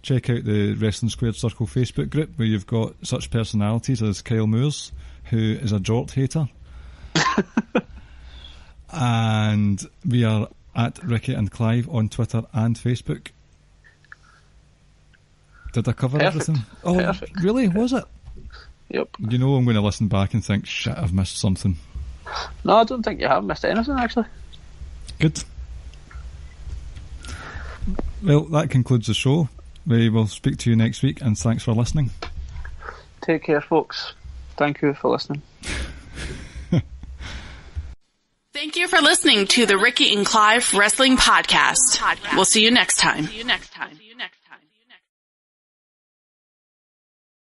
Speaker 3: Check out the Wrestling Squared Circle Facebook group, where you've got such personalities as Kyle Moores, who is a jort hater. And we are at Ricky and Clive on Twitter and Facebook. Did I cover everything? Oh, perfect. Really? Was it?
Speaker 4: Yep.
Speaker 3: You know, I'm going to listen back and think, shit, I've missed something.
Speaker 4: No, I don't think you have missed anything, actually.
Speaker 3: Good. Well, that concludes the show. We will speak to you next week, and thanks for listening.
Speaker 4: Take care, folks. Thank you for listening.
Speaker 1: Thank you for listening to the Ricky and Clive Wrestling Podcast. We'll see you next time.